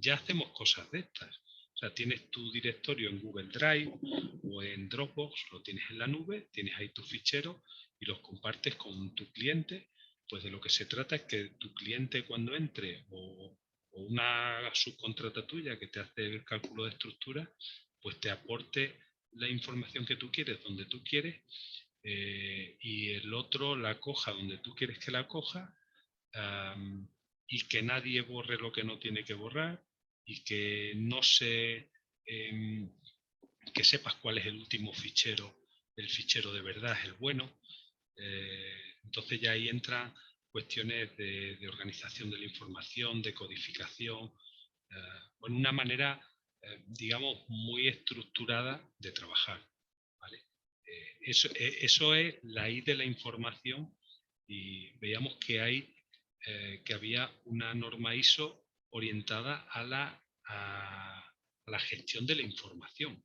ya hacemos cosas de estas. O sea, tienes tu directorio en Google Drive o en Dropbox, lo tienes en la nube, tienes ahí tus ficheros y los compartes con tu cliente. Pues de lo que se trata es que tu cliente cuando entre o una subcontrata tuya que te hace el cálculo de estructura, pues te aporte la información que tú quieres donde tú quieres, y el otro la coja donde tú quieres que la coja, y que nadie borre lo que no tiene que borrar, y que no se que sepas cuál es el último fichero, el fichero de verdad es el bueno. Entonces ya ahí entran cuestiones de organización de la información, de codificación, bueno, una manera, digamos, muy estructurada de trabajar, ¿vale? Eso es la I de la información, y veíamos que había una norma ISO orientada a la gestión de la información.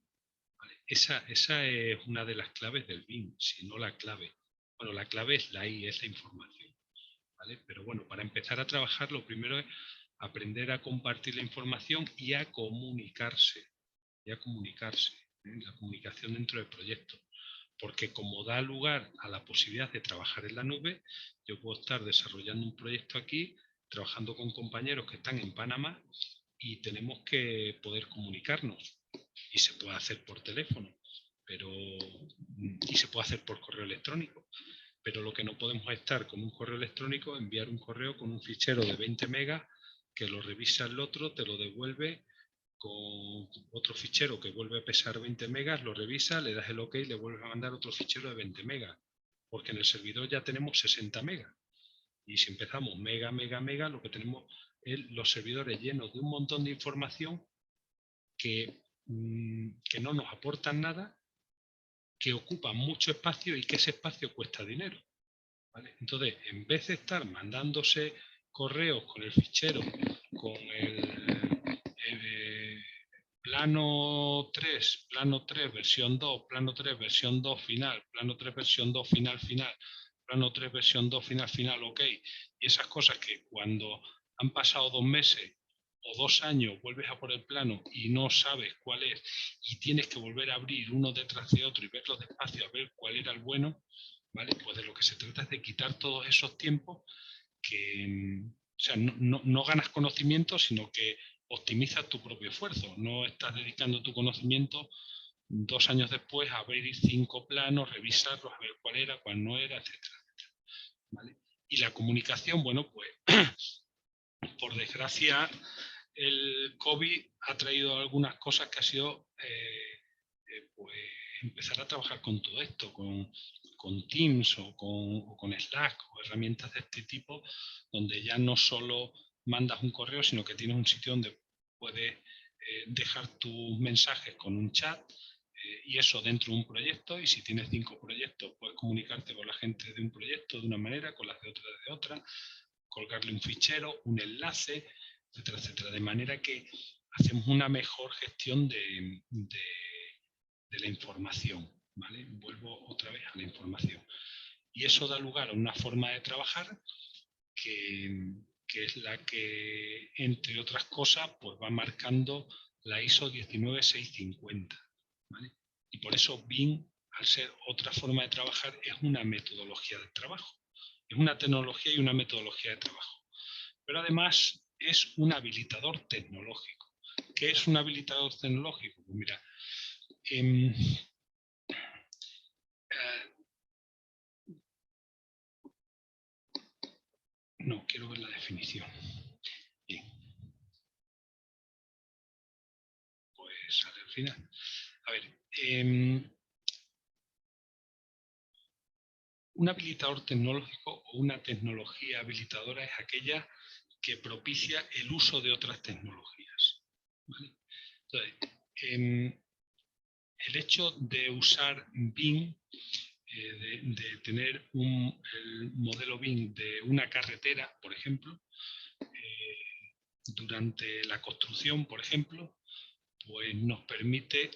¿Vale? Esa es una de las claves del BIM, si no la clave. Bueno, la clave es la I, es la información. ¿Vale? Pero bueno, para empezar a trabajar, lo primero es aprender a compartir la información y a comunicarse. La comunicación dentro del proyecto. Porque como da lugar a la posibilidad de trabajar en la nube, yo puedo estar desarrollando un proyecto aquí, trabajando con compañeros que están en Panamá, y tenemos que poder comunicarnos. Y se puede hacer por teléfono, y se puede hacer por correo electrónico. Pero lo que no podemos estar con un correo electrónico, enviar un correo con un fichero de 20 megas, que lo revisa el otro, te lo devuelve con otro fichero que vuelve a pesar 20 megas, lo revisa, le das el OK y le vuelves a mandar otro fichero de 20 megas, porque en el servidor ya tenemos 60 megas. Y si empezamos mega, lo que tenemos es los servidores llenos de un montón de información que no nos aportan nada, que ocupan mucho espacio y que ese espacio cuesta dinero. ¿Vale? Entonces, en vez de estar mandándose correos con el fichero, con el plano 3, versión 2, plano 3, versión 2 final, plano 3, versión 2 final, plano 3, versión 2 final, OK, y esas cosas que cuando han pasado 2 meses o 2 años vuelves a por el plano y no sabes cuál es, y tienes que volver a abrir uno detrás de otro y verlos despacio a ver cuál era el bueno, ¿vale? Pues de lo que se trata es de quitar todos esos tiempos que, o sea, no ganas conocimiento, sino que optimizas tu propio esfuerzo. No estás dedicando tu conocimiento 2 años después a abrir 5 planos, revisarlos, a ver cuál era, cuál no era, etcétera, ¿vale? Y la comunicación, bueno, pues por desgracia el COVID ha traído algunas cosas que ha sido pues empezar a trabajar con todo esto, con Teams o con Slack o herramientas de este tipo, donde ya no solo mandas un correo, sino que tienes un sitio donde puedes dejar tus mensajes con un chat, y eso dentro de un proyecto, y si tienes 5 proyectos puedes comunicarte con la gente de un proyecto de una manera, con las de otra, colgarle un fichero, un enlace, etcétera, etcétera, de manera que hacemos una mejor gestión de la información, ¿vale? Vuelvo otra vez a la información. Y eso da lugar a una forma de trabajar que es la que, entre otras cosas, pues va marcando la ISO 19650, ¿vale? Y por eso BIM, al ser otra forma de trabajar, es una metodología de trabajo. Es una tecnología y una metodología de trabajo. Pero además es un habilitador tecnológico. ¿Qué es un habilitador tecnológico? Pues mira, no, quiero ver la definición. Bien. Pues sale al final. A ver, un habilitador tecnológico o una tecnología habilitadora es aquella que propicia el uso de otras tecnologías, ¿vale? Entonces, el hecho de usar BIM, de tener el modelo BIM de una carretera, por ejemplo, durante la construcción, por ejemplo, pues nos permite,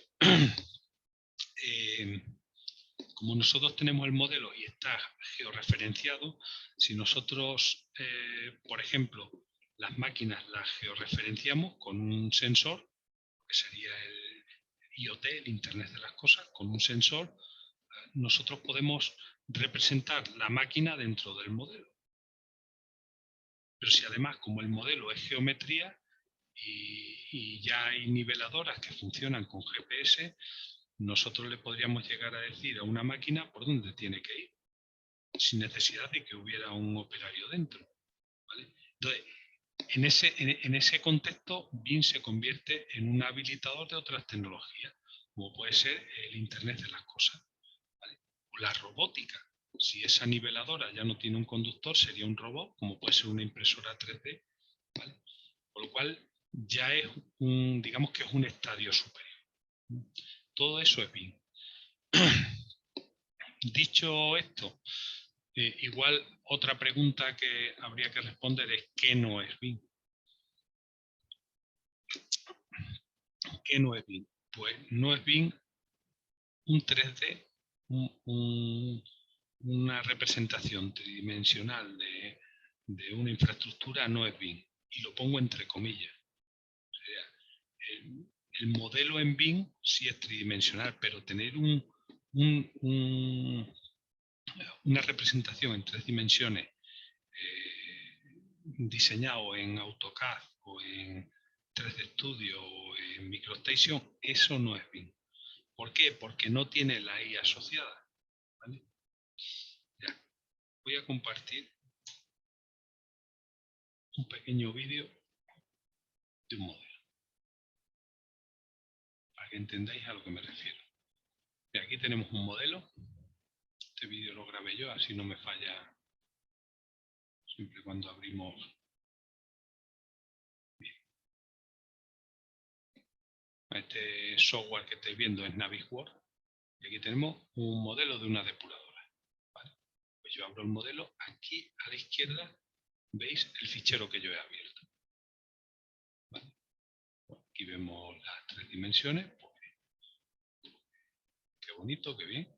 como nosotros tenemos el modelo y está georreferenciado, si nosotros, por ejemplo, las máquinas las georreferenciamos con un sensor, que sería el IoT, el Internet de las Cosas, con un sensor, nosotros podemos representar la máquina dentro del modelo. Pero si además, como el modelo es geometría y ya hay niveladoras que funcionan con GPS, nosotros le podríamos llegar a decir a una máquina por dónde tiene que ir, sin necesidad de que hubiera un operario dentro, ¿vale? Entonces, en ese contexto, BIM se convierte en un habilitador de otras tecnologías, como puede ser el Internet de las cosas, ¿vale? O la robótica. Si esa niveladora ya no tiene un conductor, sería un robot, como puede ser una impresora 3D, ¿vale? Con lo cual, ya es digamos que es un estadio superior. Todo eso es BIM. Dicho esto, igual otra pregunta que habría que responder es ¿qué no es BIM? ¿Qué no es BIM? Pues no es BIM un 3D, una representación tridimensional de una infraestructura no es BIM. Y lo pongo entre comillas. O sea, el modelo en BIM sí es tridimensional, pero tener una representación en 3 dimensiones diseñado en AutoCAD o en 3D Studio o en MicroStation, eso no es BIM. ¿Por qué? Porque no tiene la I asociada, ¿vale? Ya. Voy a compartir un pequeño vídeo de un modelo, para que entendáis a lo que me refiero. Y aquí tenemos un modelo. Este vídeo lo grabé yo, así no me falla siempre cuando abrimos. Bien. Este software que estáis viendo es Navisworks. Y aquí tenemos un modelo de una depuradora, ¿vale? Pues yo abro el modelo. Aquí a la izquierda veis el fichero que yo he abierto, ¿vale? Bueno, aquí vemos las 3 dimensiones. Pues, qué bonito, qué bien.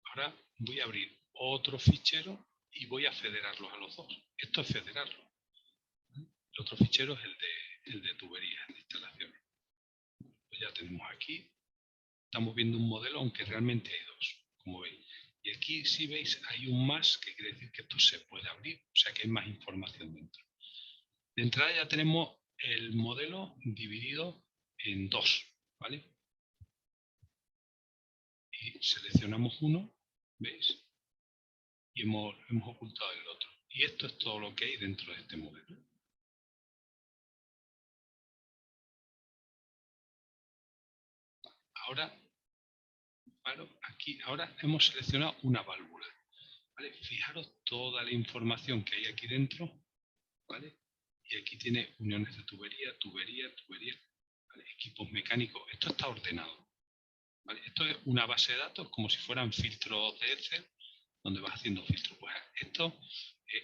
Ahora voy a abrir otro fichero y voy a federarlos a los dos. Esto es federarlo. El otro fichero es el de tuberías, de instalaciones. Pues ya tenemos aquí. Estamos viendo un modelo, aunque realmente hay dos, como veis. Y aquí, si veis, hay un más, que quiere decir que esto se puede abrir, o sea que hay más información dentro. De entrada ya tenemos el modelo dividido en dos, ¿vale? Y seleccionamos uno, ¿veis? Y hemos ocultado el otro. Y esto es todo lo que hay dentro de este modelo. Ahora, aquí, ahora hemos seleccionado una válvula, ¿vale? Fijaros toda la información que hay aquí dentro, ¿vale? Y aquí tiene uniones de tubería, ¿vale? Equipos mecánicos. Esto está ordenado, ¿vale? Esto es una base de datos como si fueran filtros de Excel, donde vas haciendo filtros. Pues esto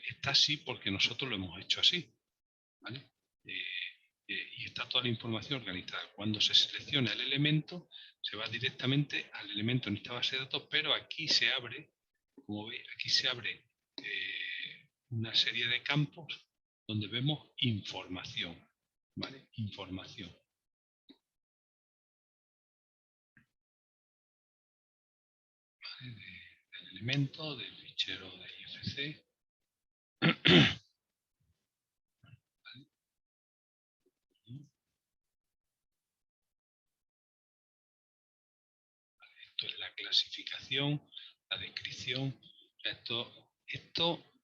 está así porque nosotros lo hemos hecho así, ¿vale? Y está toda la información organizada. Cuando se selecciona el elemento, se va directamente al elemento en esta base de datos, pero aquí se abre, como veis, aquí se abre una serie de campos donde vemos información, ¿vale? Información. ¿Vale? Del elemento, del fichero de IFC. ¿Vale? Esto es la clasificación, la descripción. Esto,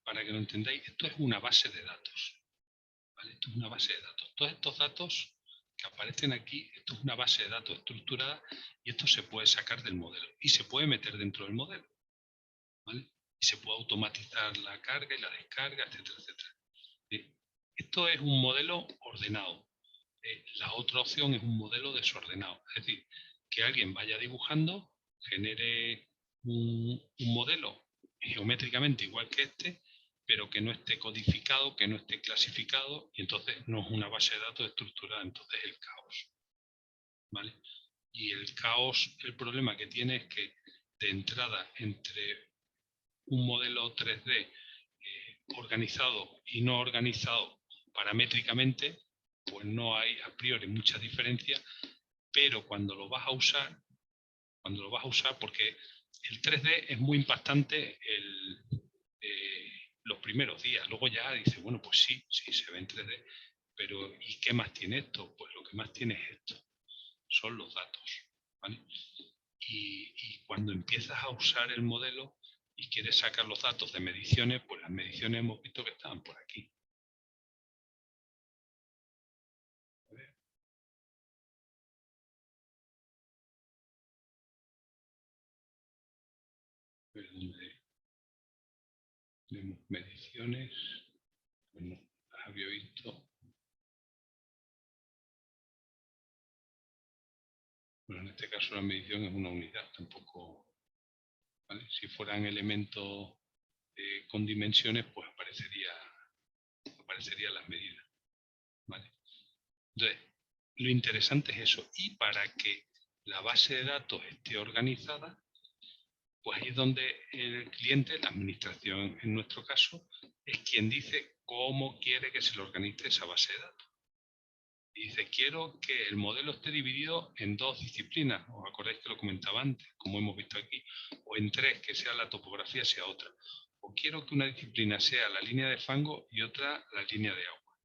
para que lo entendáis, esto es una base de datos, ¿vale? Esto es una base de datos. Todos estos datos que aparecen aquí, esto es una base de datos estructurada y esto se puede sacar del modelo y se puede meter dentro del modelo, ¿vale? Y se puede automatizar la carga y la descarga, etcétera, etcétera. Esto es un modelo ordenado. La otra opción es un modelo desordenado. Es decir, que alguien vaya dibujando, genere un modelo geométricamente igual que este, pero que no esté codificado, que no esté clasificado, y entonces no es una base de datos estructurada, entonces es el caos, ¿vale? Y el caos, el problema que tiene es que de entrada entre un modelo 3D organizado y no organizado paramétricamente, pues no hay a priori mucha diferencia, pero cuando lo vas a usar, porque el 3D es muy impactante los primeros días, luego ya dice, bueno, pues sí, se ve en 3D, Pero, ¿y qué más tiene esto? Pues lo que más tiene es esto. Son los datos, ¿vale? Y cuando empiezas a usar el modelo y quieres sacar los datos de mediciones, pues las mediciones hemos visto que estaban por aquí. Tenemos mediciones, bueno, las había visto. Bueno, en este caso la medición es una unidad, tampoco, ¿vale? Si fueran elementos con dimensiones, pues aparecerían las medidas, ¿vale? Entonces, lo interesante es eso. Y para que la base de datos esté organizada, pues ahí es donde el cliente, la administración en nuestro caso, es quien dice cómo quiere que se le organice esa base de datos. Y dice, quiero que el modelo esté dividido en 2 disciplinas, os acordáis que lo comentaba antes, como hemos visto aquí, o en 3, que sea la topografía, sea otra. O quiero que una disciplina sea la línea de fango y otra la línea de agua.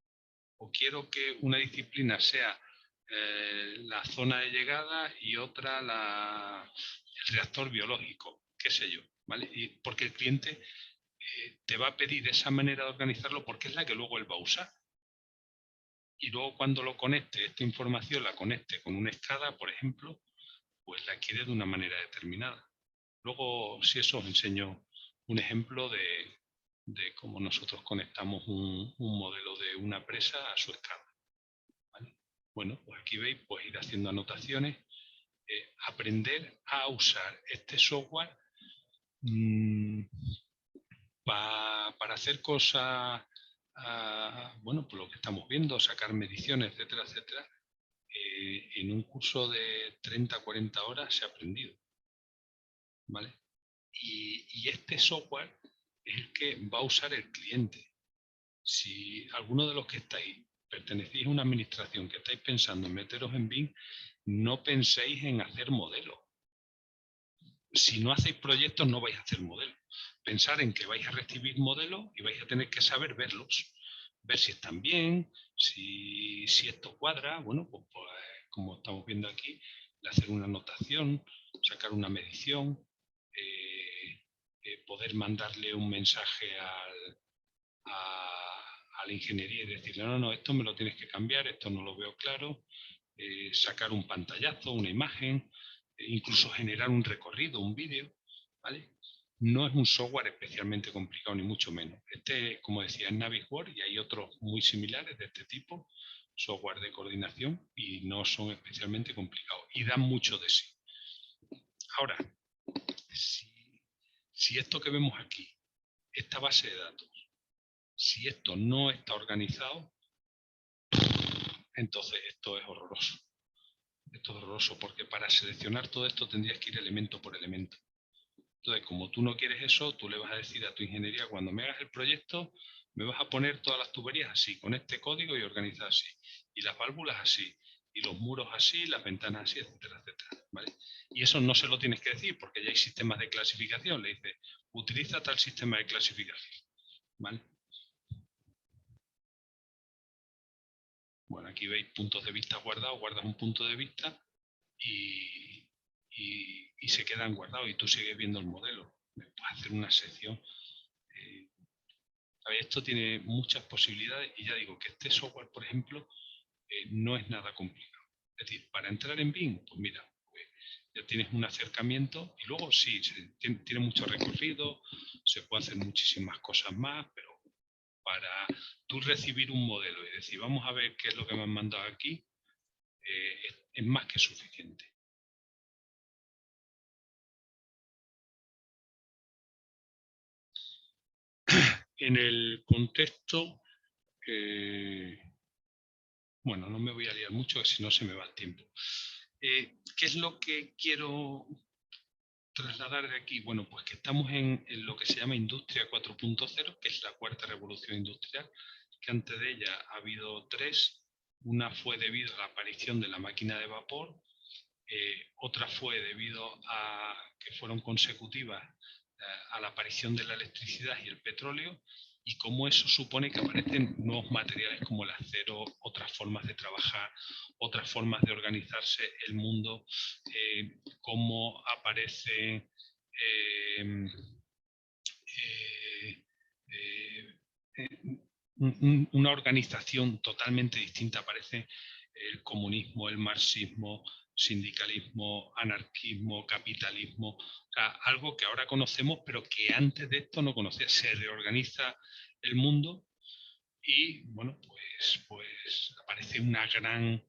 O quiero que una disciplina sea la zona de llegada y otra el reactor biológico, qué sé yo, ¿vale? Y porque el cliente te va a pedir esa manera de organizarlo porque es la que luego él va a usar. Y luego cuando lo conecte, esta información la conecte con una SCADA, por ejemplo, pues la quiere de una manera determinada. Luego, si eso, os enseño un ejemplo de cómo nosotros conectamos un modelo de una presa a su SCADA. ¿Vale? Bueno, pues aquí veis, pues ir haciendo anotaciones, aprender a usar este software para hacer cosas, bueno, por lo que estamos viendo, sacar mediciones, etcétera, etcétera, en un curso de 30, 40 horas se ha aprendido, ¿vale? Y este software es el que va a usar el cliente. Si alguno de los que estáis pertenecéis a una administración que estáis pensando en meteros en BIM, no penséis en hacer modelos. Si no hacéis proyectos, no vais a hacer modelos. Pensar en que vais a recibir modelos y vais a tener que saber verlos. Ver si están bien, si esto cuadra. Bueno, pues como estamos viendo aquí, hacer una anotación, sacar una medición, poder mandarle un mensaje a la ingeniería y decirle, no, esto me lo tienes que cambiar, esto no lo veo claro, sacar un pantallazo, una imagen, incluso generar un recorrido, un vídeo, ¿vale? No es un software especialmente complicado, ni mucho menos. Este, como decía, es Navisworks y hay otros muy similares de este tipo, software de coordinación, y no son especialmente complicados y dan mucho de sí. Ahora, si esto que vemos aquí, esta base de datos, si esto no está organizado, entonces esto es horroroso. Esto es horroroso porque para seleccionar todo esto tendrías que ir elemento por elemento. Entonces, como tú no quieres eso, tú le vas a decir a tu ingeniería, cuando me hagas el proyecto, me vas a poner todas las tuberías así, con este código y organizadas así. Y las válvulas así. Y los muros así, las ventanas así, etcétera, etcétera. ¿Vale? Y eso no se lo tienes que decir porque ya hay sistemas de clasificación. Le dices, utiliza tal sistema de clasificación. ¿Vale? Bueno, aquí veis puntos de vista guardados, guardas un punto de vista y se quedan guardados y tú sigues viendo el modelo. Puedes hacer una sección. Esto tiene muchas posibilidades y ya digo que este software, por ejemplo, no es nada complicado. Es decir, para entrar en BIM, pues mira, pues ya tienes un acercamiento y luego sí, tiene mucho recorrido, se puede hacer muchísimas cosas más, pero para tú recibir un modelo y decir, vamos a ver qué es lo que me han mandado aquí, es más que suficiente. En el contexto, bueno, no me voy a liar mucho, si no se me va el tiempo. ¿Qué es lo que quiero trasladar de aquí? Bueno, pues que estamos en lo que se llama Industria 4.0, que es la cuarta revolución industrial, que antes de ella ha habido 3. Una fue debido a la aparición de la máquina de vapor, otra fue debido a que fueron consecutivas a la aparición de la electricidad y el petróleo, y cómo eso supone que aparecen nuevos materiales como el acero, otras formas de trabajar, otras formas de organizarse el mundo, cómo aparece una organización totalmente distinta. Aparece el comunismo, el marxismo, sindicalismo, anarquismo, capitalismo, o sea, algo que ahora conocemos, pero que antes de esto no conocía. Se reorganiza el mundo y, bueno, pues aparece una gran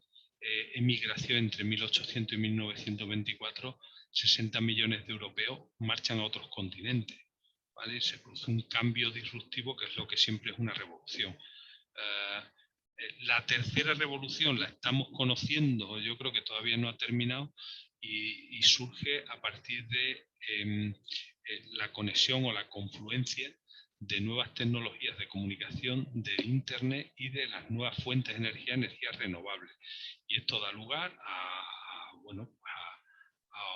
emigración entre 1800 y 1924. 60 millones de europeos marchan a otros continentes. ¿Vale? Se produce un cambio disruptivo que es lo que siempre es una revolución. La tercera revolución la estamos conociendo, yo creo que todavía no ha terminado, y surge a partir de la conexión o la confluencia de nuevas tecnologías de comunicación, del Internet y de las nuevas fuentes de energía, energías renovables. Y esto da lugar a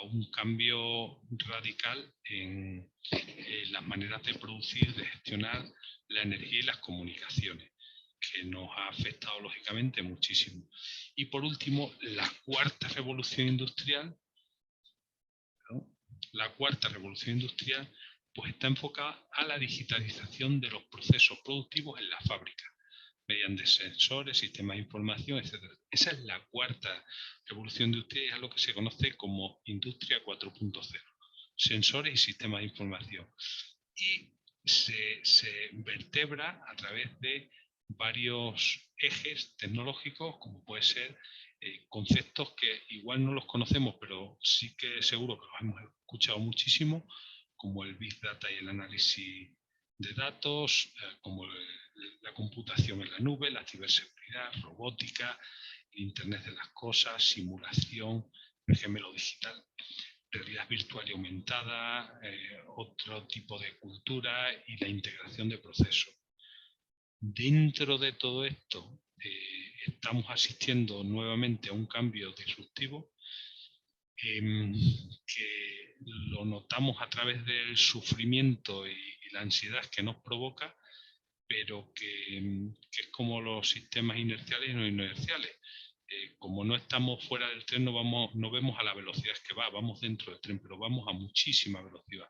un cambio radical en las maneras de producir, de gestionar la energía y las comunicaciones, que nos ha afectado lógicamente muchísimo. Y por último, la cuarta revolución industrial, ¿no? La cuarta revolución industrial pues está enfocada a la digitalización de los procesos productivos en la fábrica, mediante sensores, sistemas de información, etc. Esa es la cuarta revolución industrial, es lo que se conoce como Industria 4.0, sensores y sistemas de información. Y se vertebra a través de varios ejes tecnológicos, como puede ser conceptos que igual no los conocemos, pero sí que seguro que los hemos escuchado muchísimo, como el Big Data y el análisis de datos, como la computación en la nube, la ciberseguridad, robótica, el Internet de las cosas, simulación, el gemelo digital, realidad virtual y aumentada, otro tipo de cultura y la integración de procesos. Dentro de todo esto, estamos asistiendo nuevamente a un cambio disruptivo que lo notamos a través del sufrimiento y la ansiedad que nos provoca, pero que es como los sistemas inerciales y no inerciales. Como no estamos fuera del tren, no vemos a la velocidad que vamos dentro del tren, pero vamos a muchísima velocidad.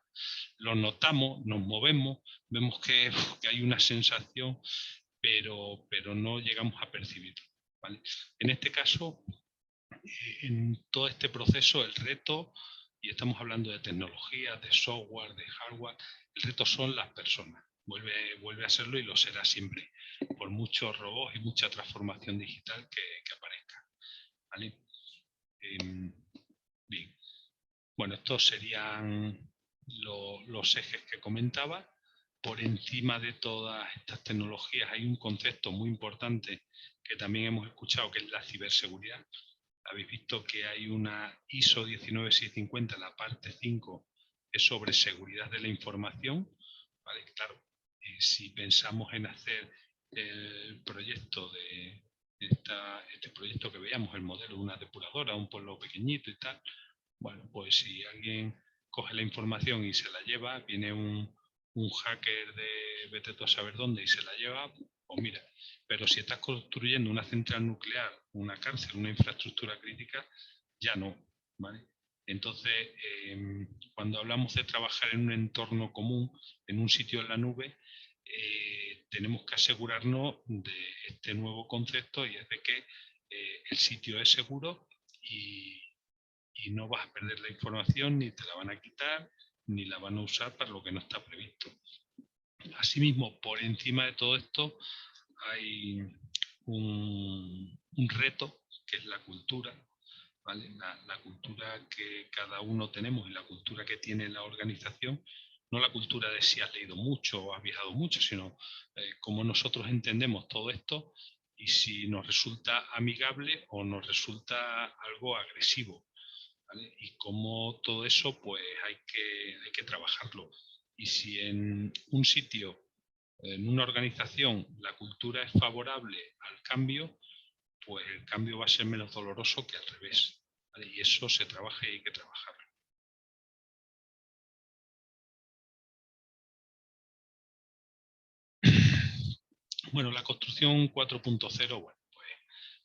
Lo notamos, nos movemos, vemos que hay una sensación, pero no llegamos a percibirlo, ¿vale? En este caso, en todo este proceso, el reto, y estamos hablando de tecnología, de software, de hardware, el reto son las personas. Vuelve a serlo y lo será siempre, por muchos robots y mucha transformación digital que aparezca, ¿vale? Bien. Bueno, estos serían los ejes que comentaba. Por encima de todas estas tecnologías hay un concepto muy importante que también hemos escuchado, que es la ciberseguridad. Habéis visto que hay una ISO 19650, la parte 5, es sobre seguridad de la información. ¿Vale? Claro, si pensamos en hacer el proyecto este proyecto que veíamos, el modelo de una depuradora, un pueblo pequeñito y tal, bueno, pues si alguien coge la información y se la lleva, viene un hacker de vete tú a saber dónde y se la lleva, pues mira. Pero si estás construyendo una central nuclear, una cárcel, una infraestructura crítica, ya no, ¿vale? Entonces, cuando hablamos de trabajar en un entorno común, en un sitio en la nube, tenemos que asegurarnos de este nuevo concepto, y es de que el sitio es seguro y no vas a perder la información, ni te la van a quitar, ni la van a usar para lo que no está previsto. Asimismo, por encima de todo esto, hay un reto, que es la cultura, ¿vale? La cultura que cada uno tenemos y la cultura que tiene la organización, no la cultura de si has leído mucho o has viajado mucho, sino cómo nosotros entendemos todo esto y si nos resulta amigable o nos resulta algo agresivo, ¿vale? Y cómo todo eso pues hay que trabajarlo. Y si en un sitio, en una organización, la cultura es favorable al cambio, pues el cambio va a ser menos doloroso que al revés, ¿vale? Y eso se trabaja y hay que trabajarlo. Bueno, la construcción 4.0, bueno,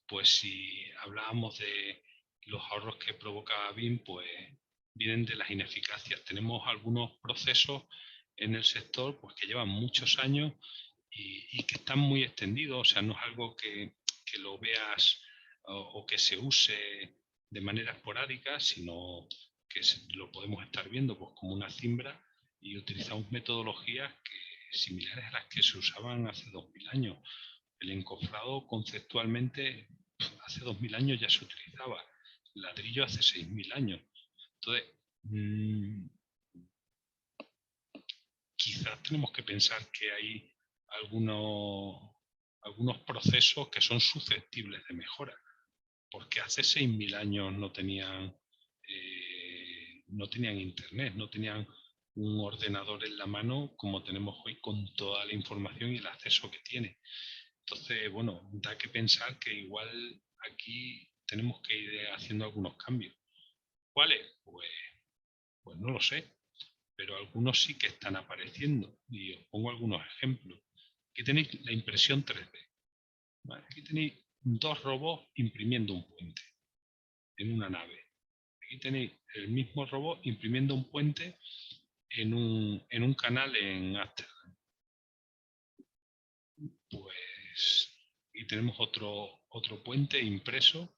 pues si hablábamos de los ahorros que provoca BIM, pues vienen de las ineficacias. Tenemos algunos procesos en el sector pues, que llevan muchos años y que están muy extendidos, o sea, no es algo que lo veas o que se use de manera esporádica, sino que lo podemos estar viendo pues, como una cimbra y utilizamos metodologías similares a las que se usaban hace 2000 años. El encofrado conceptualmente hace 2000 años ya se utilizaba, el ladrillo hace 6000 años. Entonces, quizás tenemos que pensar que hay algunos procesos que son susceptibles de mejora, porque hace 6000 años no tenían internet, no tenían un ordenador en la mano como tenemos hoy con toda la información y el acceso que tiene. Entonces, bueno, da que pensar que igual aquí tenemos que ir haciendo algunos cambios. ¿Cuáles? Pues no lo sé, pero algunos sí que están apareciendo y os pongo algunos ejemplos. Aquí tenéis la impresión 3D. ¿Vale? Aquí tenéis dos robots imprimiendo un puente en una nave. Aquí tenéis el mismo robot imprimiendo un puente en un canal en Ámsterdam. Pues aquí tenemos otro puente impreso.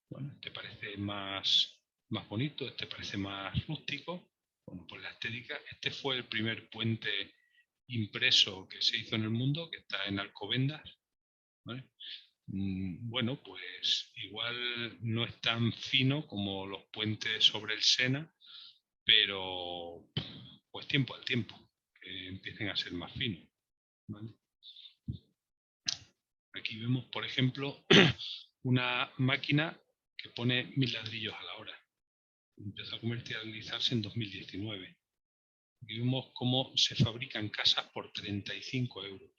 Bueno, este parece más bonito, este parece más rústico. Bueno, pues la estética, este fue el primer puente impreso que se hizo en el mundo, que está en Alcobendas. ¿Vale? Bueno, pues igual no es tan fino como los puentes sobre el Sena, pero pues tiempo al tiempo, que empiecen a ser más finos. ¿Vale? Aquí vemos, por ejemplo, una máquina que pone 1000 ladrillos a la hora. Empezó a comercializarse en 2019. Aquí vemos cómo se fabrican casas por 35 euros.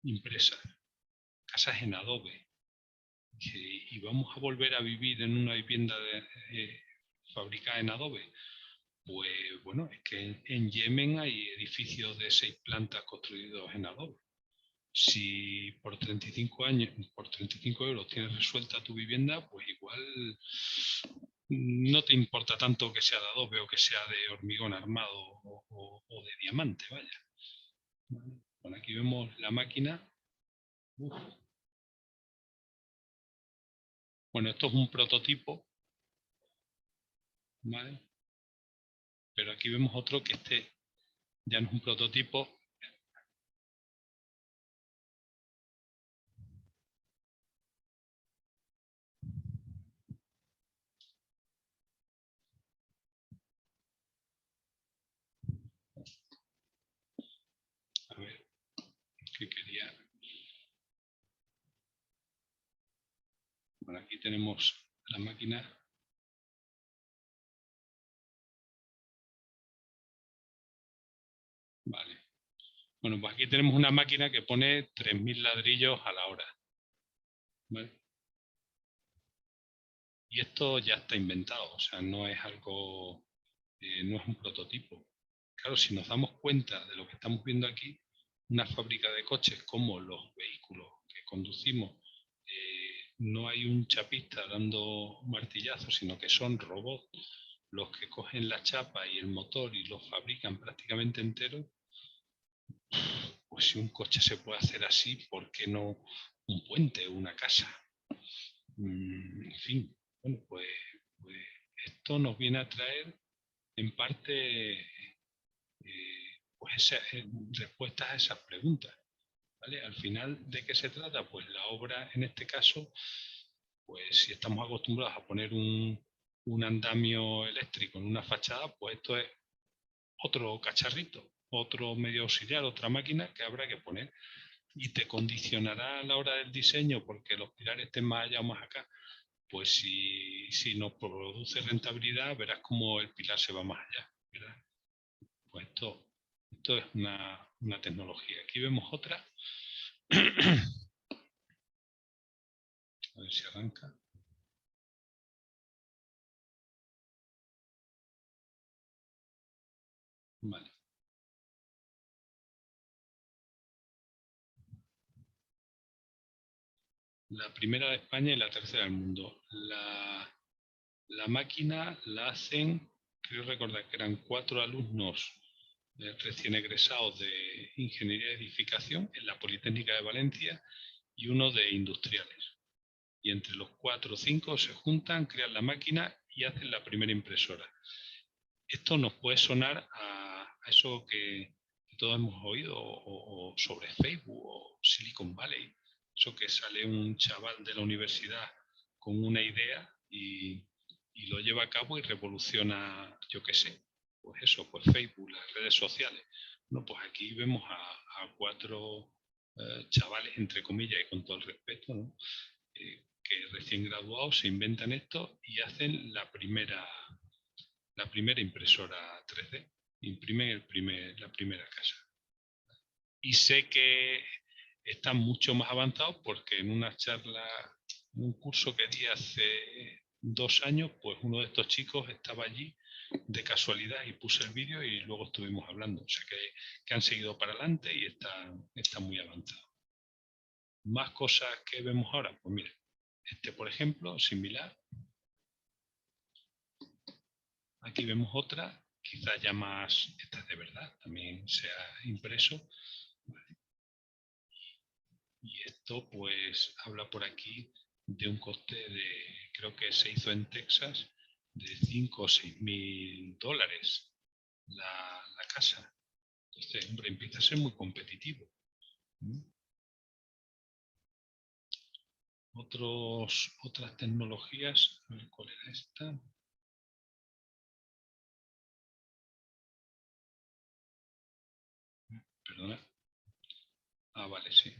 Impresas. Casas en adobe. Y vamos a volver a vivir en una vivienda fabricada en adobe. Pues bueno, es que en Yemen hay edificios de 6 plantas construidos en adobe. Si por 35 euros tienes resuelta tu vivienda, pues igual no te importa tanto que sea de adobe o que sea de hormigón armado o de diamante, vaya. Bueno, aquí vemos la máquina. Uf. Bueno, esto es un prototipo, ¿vale? Pero aquí vemos otro que ya no es un prototipo. A ver, ¿qué quería? Bueno, aquí tenemos la máquina. Vale. Bueno, pues aquí tenemos una máquina que pone 3000 ladrillos a la hora. ¿Vale? Y esto ya está inventado, o sea, no es algo, no es un prototipo. Claro, si nos damos cuenta de lo que estamos viendo aquí, una fábrica de coches como los vehículos que conducimos, no hay un chapista dando martillazos, sino que son robots los que cogen la chapa y el motor y los fabrican prácticamente enteros. Pues si un coche se puede hacer así, ¿por qué no un puente o una casa? En fin, bueno, pues esto nos viene a traer en parte pues respuestas a esas preguntas. ¿Vale? Al final, ¿de qué se trata? Pues la obra, en este caso, pues si estamos acostumbrados a poner un andamio eléctrico en una fachada, pues esto es otro cacharrito, otro medio auxiliar, otra máquina que habrá que poner y te condicionará a la hora del diseño porque los pilares estén más allá o más acá. Pues si nos produce rentabilidad, verás cómo el pilar se va más allá. ¿Verdad? Pues esto es una tecnología. Aquí vemos otra. A ver si arranca. Vale. La primera de España y la tercera del mundo. La máquina la hacen, creo recordar que eran 4 alumnos recién egresados de Ingeniería de Edificación en la Politécnica de Valencia y uno de Industriales. Y entre los 4 o 5 se juntan, crean la máquina y hacen la primera impresora. Esto nos puede sonar a eso que todos hemos oído, o sobre Facebook o Silicon Valley. Eso que sale un chaval de la universidad con una idea y lo lleva a cabo y revoluciona, yo qué sé, pues eso, pues Facebook, las redes sociales. No, pues aquí vemos a 4 chavales, entre comillas, y con todo el respeto, ¿no? Que recién graduados se inventan esto y hacen la primera impresora 3D, imprimen la primera casa. Y sé que están mucho más avanzados porque en una charla, en un curso que di hace 2 años, pues uno de estos chicos estaba allí de casualidad y puse el vídeo y luego estuvimos hablando. O sea que han seguido para adelante y están muy avanzados. Más cosas que vemos ahora, pues mira, por ejemplo, similar. Aquí vemos otra, quizás ya más, esta de verdad, también se ha impreso. ¿Vale? Y esto pues habla por aquí de un coste de, creo que se hizo en Texas, de 5 o 6 mil dólares la casa. Entonces, hombre, empieza a ser muy competitivo. Otras tecnologías, a ver cuál era esta. Perdona. Ah, vale, sí.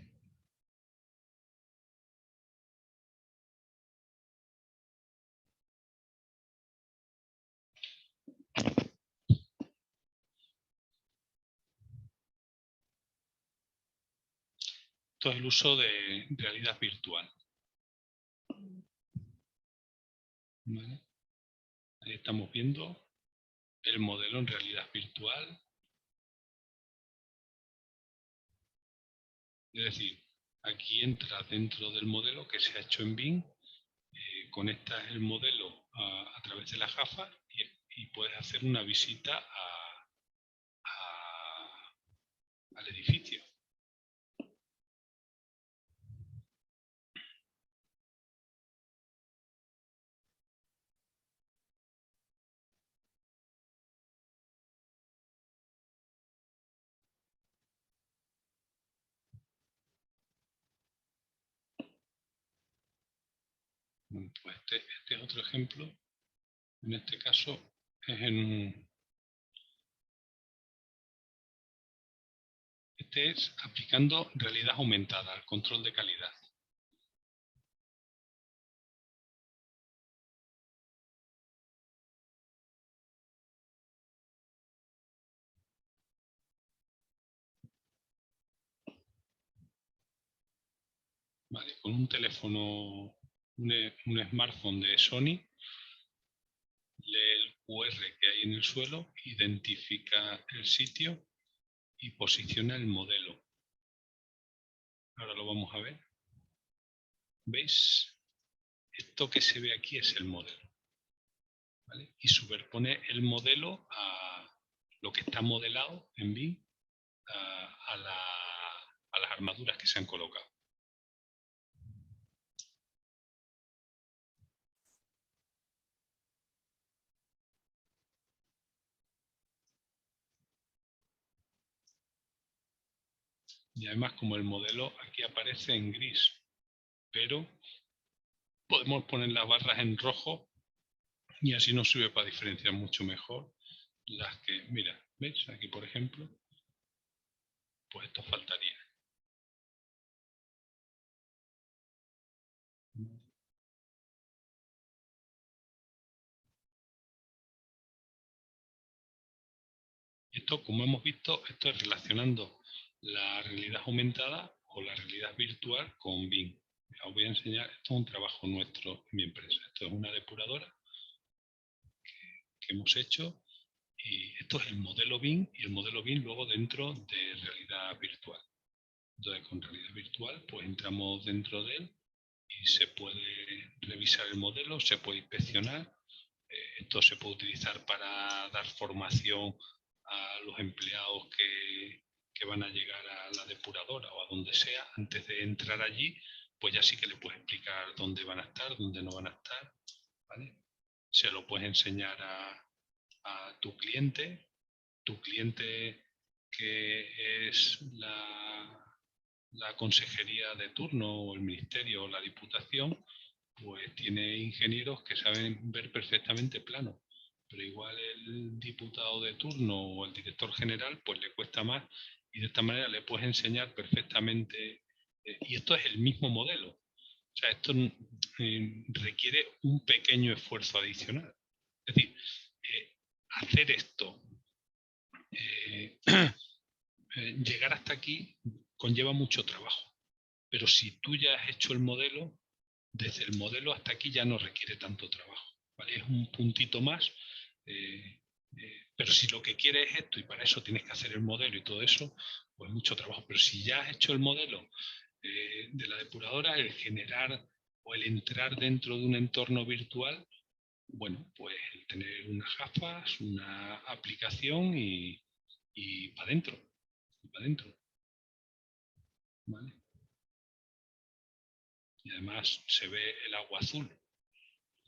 Esto es el uso de realidad virtual. ¿Vale? Ahí estamos viendo el modelo en realidad virtual. Es decir, aquí entra dentro del modelo que se ha hecho en Bing, conectas el modelo a través de las gafas y puedes hacer una visita al edificio. Pues este es otro ejemplo. En este caso es este es aplicando realidad aumentada al control de calidad. Vale, con un teléfono, un smartphone de Sony, lee el QR que hay en el suelo, identifica el sitio y posiciona el modelo. Ahora lo vamos a ver. ¿Veis? Esto que se ve aquí es el modelo. ¿Vale? Y superpone el modelo a lo que está modelado en Bing a las armaduras que se han colocado. Y además, como el modelo aquí aparece en gris, pero podemos poner las barras en rojo y así nos sirve para diferenciar mucho mejor las que, mira, ¿veis? Aquí, por ejemplo, pues esto faltaría. Y esto, como hemos visto, esto es relacionando la realidad aumentada o la realidad virtual con Bing. Os voy a enseñar, esto es un trabajo nuestro en mi empresa. Esto es una depuradora que hemos hecho y esto es el modelo Bing y el modelo Bing luego dentro de realidad virtual. Entonces, con realidad virtual, pues entramos dentro de él y se puede revisar el modelo, se puede inspeccionar. Esto se puede utilizar para dar formación a los empleados que van a llegar a la depuradora o a donde sea. Antes de entrar allí, pues ya sí que le puedes explicar dónde van a estar, dónde no van a estar, ¿vale? Se lo puedes enseñar a tu cliente que es la consejería de turno o el ministerio o la diputación, pues tiene ingenieros que saben ver perfectamente plano, pero igual el diputado de turno o el director general pues le cuesta más, y de esta manera le puedes enseñar perfectamente, y esto es el mismo modelo. O sea, esto requiere un pequeño esfuerzo adicional. Es decir, hacer esto, llegar hasta aquí conlleva mucho trabajo, pero si tú ya has hecho el modelo, desde el modelo hasta aquí ya no requiere tanto trabajo, ¿vale? Es un puntito más, pero si lo que quieres es esto y para eso tienes que hacer el modelo y todo eso, pues mucho trabajo. Pero si ya has hecho el modelo de la depuradora, el generar o el entrar dentro de un entorno virtual, bueno, pues el tener unas gafas, una aplicación y para adentro, ¿vale? Y además se ve el agua azul.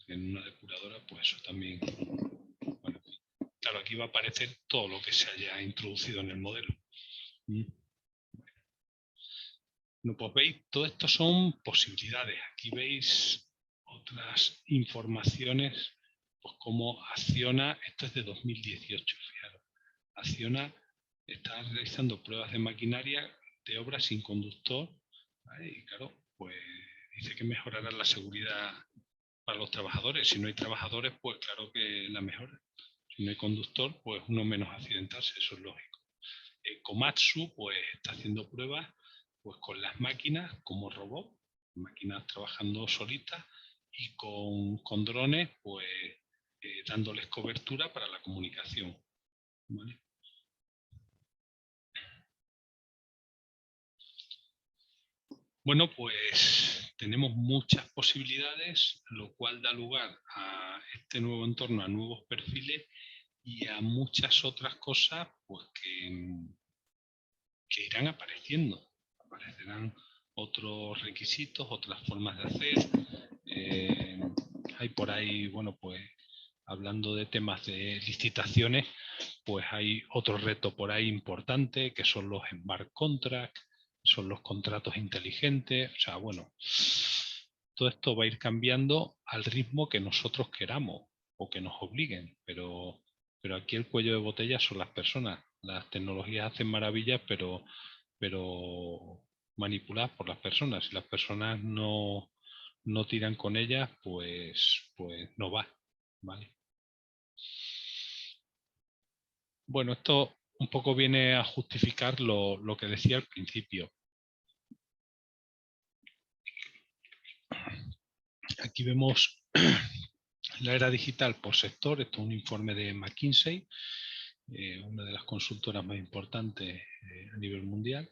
En una depuradora, pues eso también. Bueno, claro, aquí va a aparecer todo lo que se haya introducido en el modelo. Bueno, pues veis, todo esto son posibilidades. Aquí veis otras informaciones, pues cómo Acciona, esto es de 2018, fijaros. Acciona está realizando pruebas de maquinaria de obra sin conductor, ¿vale? Y claro, pues dice que mejorará la seguridad para los trabajadores. Si no hay trabajadores, pues claro que la mejora. Si no hay conductor, pues uno menos accidentarse, eso es lógico. Komatsu pues está haciendo pruebas pues con las máquinas como robot, máquinas trabajando solitas, y con drones pues dándoles cobertura para la comunicación, ¿vale? Bueno, pues tenemos muchas posibilidades, lo cual da lugar a este nuevo entorno, a nuevos perfiles y a muchas otras cosas pues que irán apareciendo. Aparecerán otros requisitos, otras formas de hacer. Hay por ahí, bueno, pues hablando de temas de licitaciones, pues hay otro reto por ahí importante, que son los smart contracts, son los contratos inteligentes. O sea, bueno, todo esto va a ir cambiando al ritmo que nosotros queramos o que nos obliguen, pero aquí el cuello de botella son las personas. Las tecnologías hacen maravillas, pero manipuladas por las personas. Si las personas no tiran con ellas, pues no va, ¿vale? Bueno, esto un poco viene a justificar lo que decía al principio. Aquí vemos la era digital por sector. Esto es un informe de McKinsey, una de las consultoras más importantes a nivel mundial,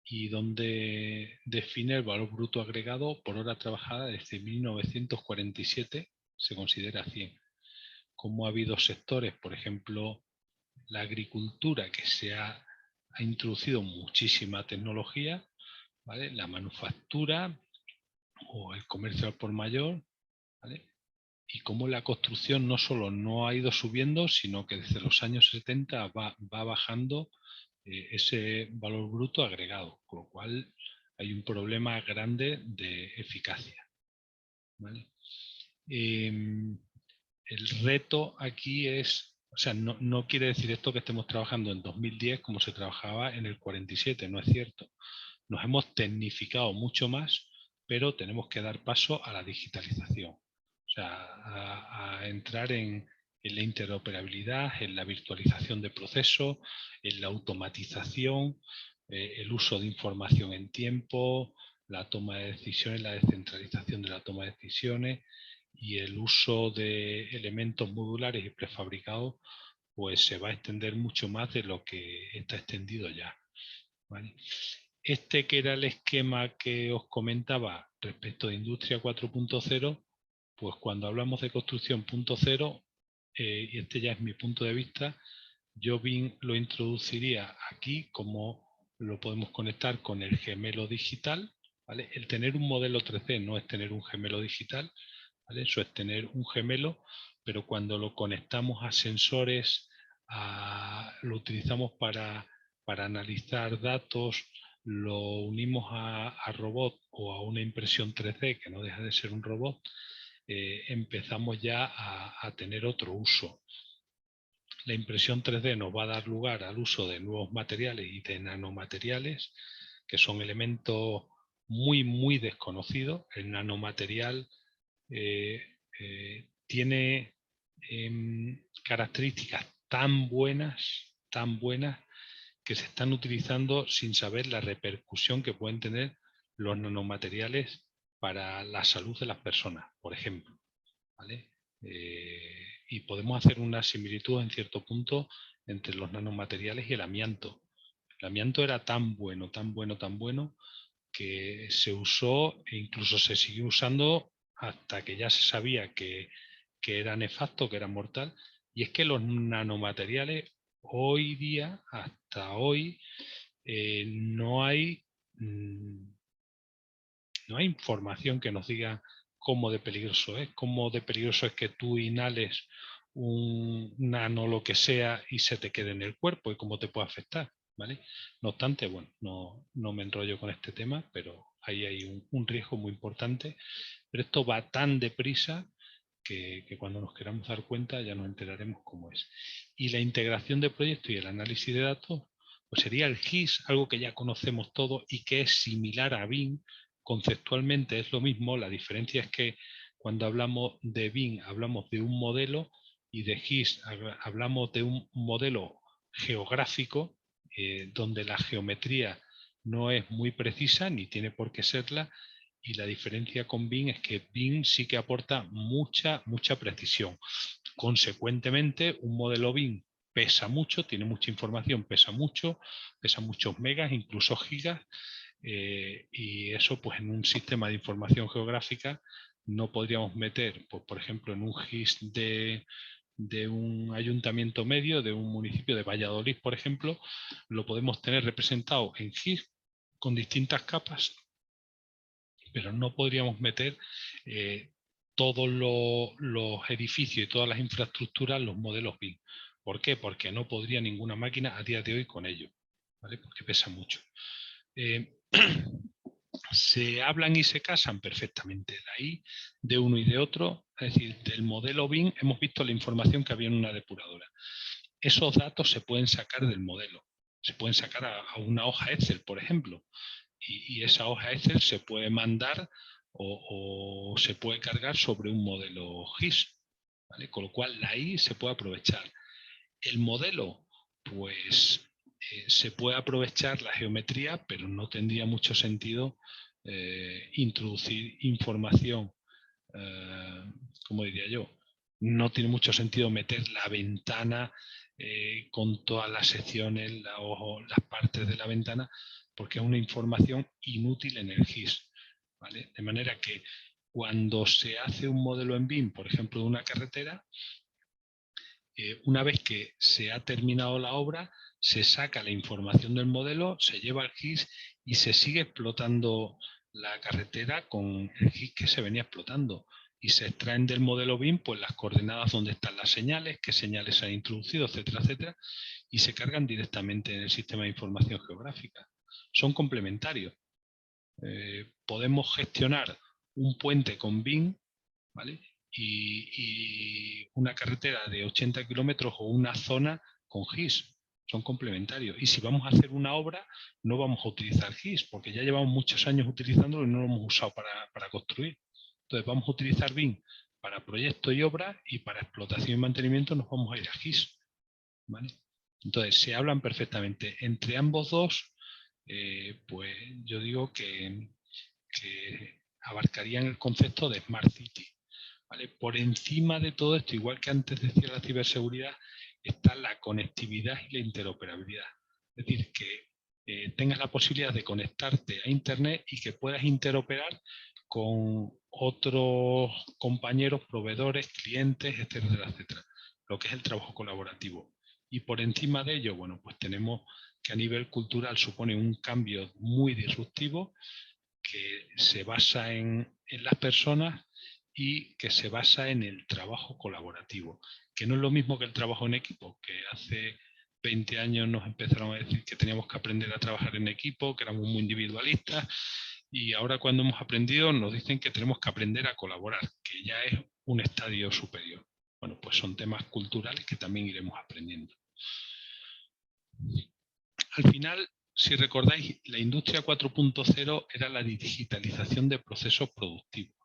y donde define el valor bruto agregado por hora trabajada desde 1947, se considera 100. Como ha habido sectores, por ejemplo, la agricultura, que ha introducido muchísima tecnología, ¿vale? La manufactura o el comercio al por mayor, ¿vale? Y cómo la construcción no solo no ha ido subiendo, sino que desde los años 70 va bajando ese valor bruto agregado, con lo cual hay un problema grande de eficacia, ¿vale? El reto aquí es, o sea, no quiere decir esto que estemos trabajando en 2010 como se trabajaba en el 47, no es cierto. Nos hemos tecnificado mucho más, pero tenemos que dar paso a la digitalización. O sea, a entrar en la interoperabilidad, en la virtualización de procesos, en la automatización, el uso de información en tiempo, la toma de decisiones, la descentralización de la toma de decisiones y el uso de elementos modulares y prefabricados, pues se va a extender mucho más de lo que está extendido ya, ¿vale? Este que era el esquema que os comentaba, respecto de Industria 4.0, pues cuando hablamos de construcción 0.0, y este ya es mi punto de vista, yo BIM lo introduciría aquí como lo podemos conectar con el gemelo digital, ¿vale? El tener un modelo 3D no es tener un gemelo digital, ¿vale? Eso es tener un gemelo, pero cuando lo conectamos a sensores, lo utilizamos para analizar datos, lo unimos a robot o a una impresión 3D, que no deja de ser un robot, empezamos ya a tener otro uso. La impresión 3D nos va a dar lugar al uso de nuevos materiales y de nanomateriales, que son elementos muy, muy desconocidos. El nanomaterial tiene características tan buenas, que se están utilizando sin saber la repercusión que pueden tener los nanomateriales para la salud de las personas, por ejemplo, ¿vale? Y podemos hacer una similitud en cierto punto entre los nanomateriales y el amianto. El amianto era tan bueno, tan bueno, tan bueno, que se usó e incluso se siguió usando hasta que ya se sabía que era nefasto, que era mortal. Y es que los nanomateriales hoy día, hasta hoy, no hay información que nos diga cómo de peligroso es. Cómo de peligroso es que tú inhales un nano lo que sea y se te quede en el cuerpo y cómo te puede afectar, ¿vale? No obstante, bueno, no me enrollo con este tema, pero ahí hay un riesgo muy importante. Pero esto va tan deprisa que cuando nos queramos dar cuenta ya nos enteraremos cómo es. Y la integración de proyectos y el análisis de datos, pues sería el GIS, algo que ya conocemos todos y que es similar a BIM. Conceptualmente es lo mismo, la diferencia es que cuando hablamos de BIM hablamos de un modelo y de GIS hablamos de un modelo geográfico, donde la geometría no es muy precisa ni tiene por qué serla, y la diferencia con BIM es que BIM sí que aporta mucha precisión. Consecuentemente, un modelo BIM pesa mucho, tiene mucha información, pesa muchos megas, incluso gigas, y eso pues en un sistema de información geográfica no podríamos meter, pues, por ejemplo, en un GIS de un ayuntamiento medio, de un municipio de Valladolid, por ejemplo, lo podemos tener representado en GIS con distintas capas, pero no podríamos meter todos los edificios y todas las infraestructuras, los modelos BIM. ¿Por qué? Porque no podría ninguna máquina a día de hoy con ello, ¿vale? Porque pesa mucho. Se hablan y se casan perfectamente de ahí, de uno y de otro. Es decir, del modelo BIM hemos visto la información que había en una depuradora. Esos datos se pueden sacar del modelo, se pueden sacar a una hoja Excel, por ejemplo, y esa hoja Excel se puede mandar o se puede cargar sobre un modelo GIS, ¿vale? Con lo cual ahí se puede aprovechar. El modelo, pues se puede aprovechar la geometría, pero no tendría mucho sentido introducir información, como diría yo, no tiene mucho sentido meter la ventana con todas las secciones o las partes de la ventana, porque es una información inútil en el GIS, ¿vale? De manera que cuando se hace un modelo en BIM, por ejemplo, de una carretera, una vez que se ha terminado la obra, se saca la información del modelo, se lleva al GIS y se sigue explotando la carretera con el GIS que se venía explotando. Y se extraen del modelo BIM pues, las coordenadas donde están las señales, qué señales se han introducido, etcétera, etcétera, y se cargan directamente en el sistema de información geográfica. Son complementarios. Podemos gestionar un puente con BIM, ¿vale? Y una carretera de 80 kilómetros o una zona con GIS. Son complementarios. Y si vamos a hacer una obra, no vamos a utilizar GIS, porque ya llevamos muchos años utilizándolo y no lo hemos usado para construir. Entonces vamos a utilizar BIM para proyectos y obras, y para explotación y mantenimiento nos vamos a ir a GIS, ¿vale? Entonces se hablan perfectamente. Entre ambos dos, pues yo digo que abarcarían el concepto de Smart City. ¿Vale? Por encima de todo esto, igual que antes decía la ciberseguridad, está la conectividad y la interoperabilidad. Es decir, que tengas la posibilidad de conectarte a Internet y que puedas interoperar con otros compañeros, proveedores, clientes, etcétera, etcétera. Lo que es el trabajo colaborativo. Y por encima de ello, bueno, pues tenemos que a nivel cultural supone un cambio muy disruptivo que se basa en las personas y que se basa en el trabajo colaborativo, que no es lo mismo que el trabajo en equipo, que hace 20 años nos empezaron a decir que teníamos que aprender a trabajar en equipo, que éramos muy individualistas, y ahora cuando hemos aprendido nos dicen que tenemos que aprender a colaborar, que ya es un estadio superior. Bueno, pues son temas culturales que también iremos aprendiendo. Al final, si recordáis, la industria 4.0 era la digitalización de procesos productivos,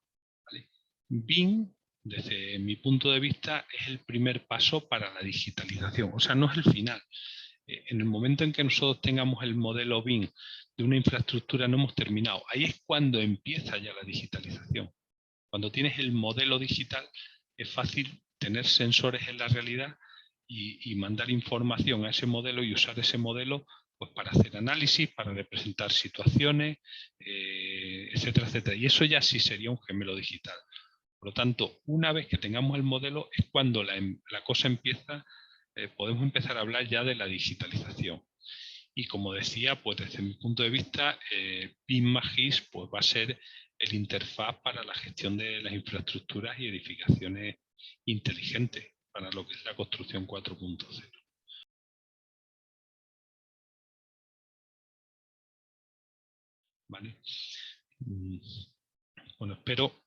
¿vale? BIM, desde mi punto de vista, es el primer paso para la digitalización. O sea, no es el final. En el momento en que nosotros tengamos el modelo BIM de una infraestructura, no hemos terminado. Ahí es cuando empieza ya la digitalización. Cuando tienes el modelo digital, es fácil tener sensores en la realidad y mandar información a ese modelo y usar ese modelo pues, para hacer análisis, para representar situaciones, etcétera, etcétera. Y eso ya sí sería un gemelo digital. Por lo tanto, una vez que tengamos el modelo, es cuando la cosa empieza, podemos empezar a hablar ya de la digitalización. Y como decía, pues desde mi punto de vista, BIM + GIS pues, va a ser el interfaz para la gestión de las infraestructuras y edificaciones inteligentes para lo que es la construcción 4.0. ¿Vale? Bueno, espero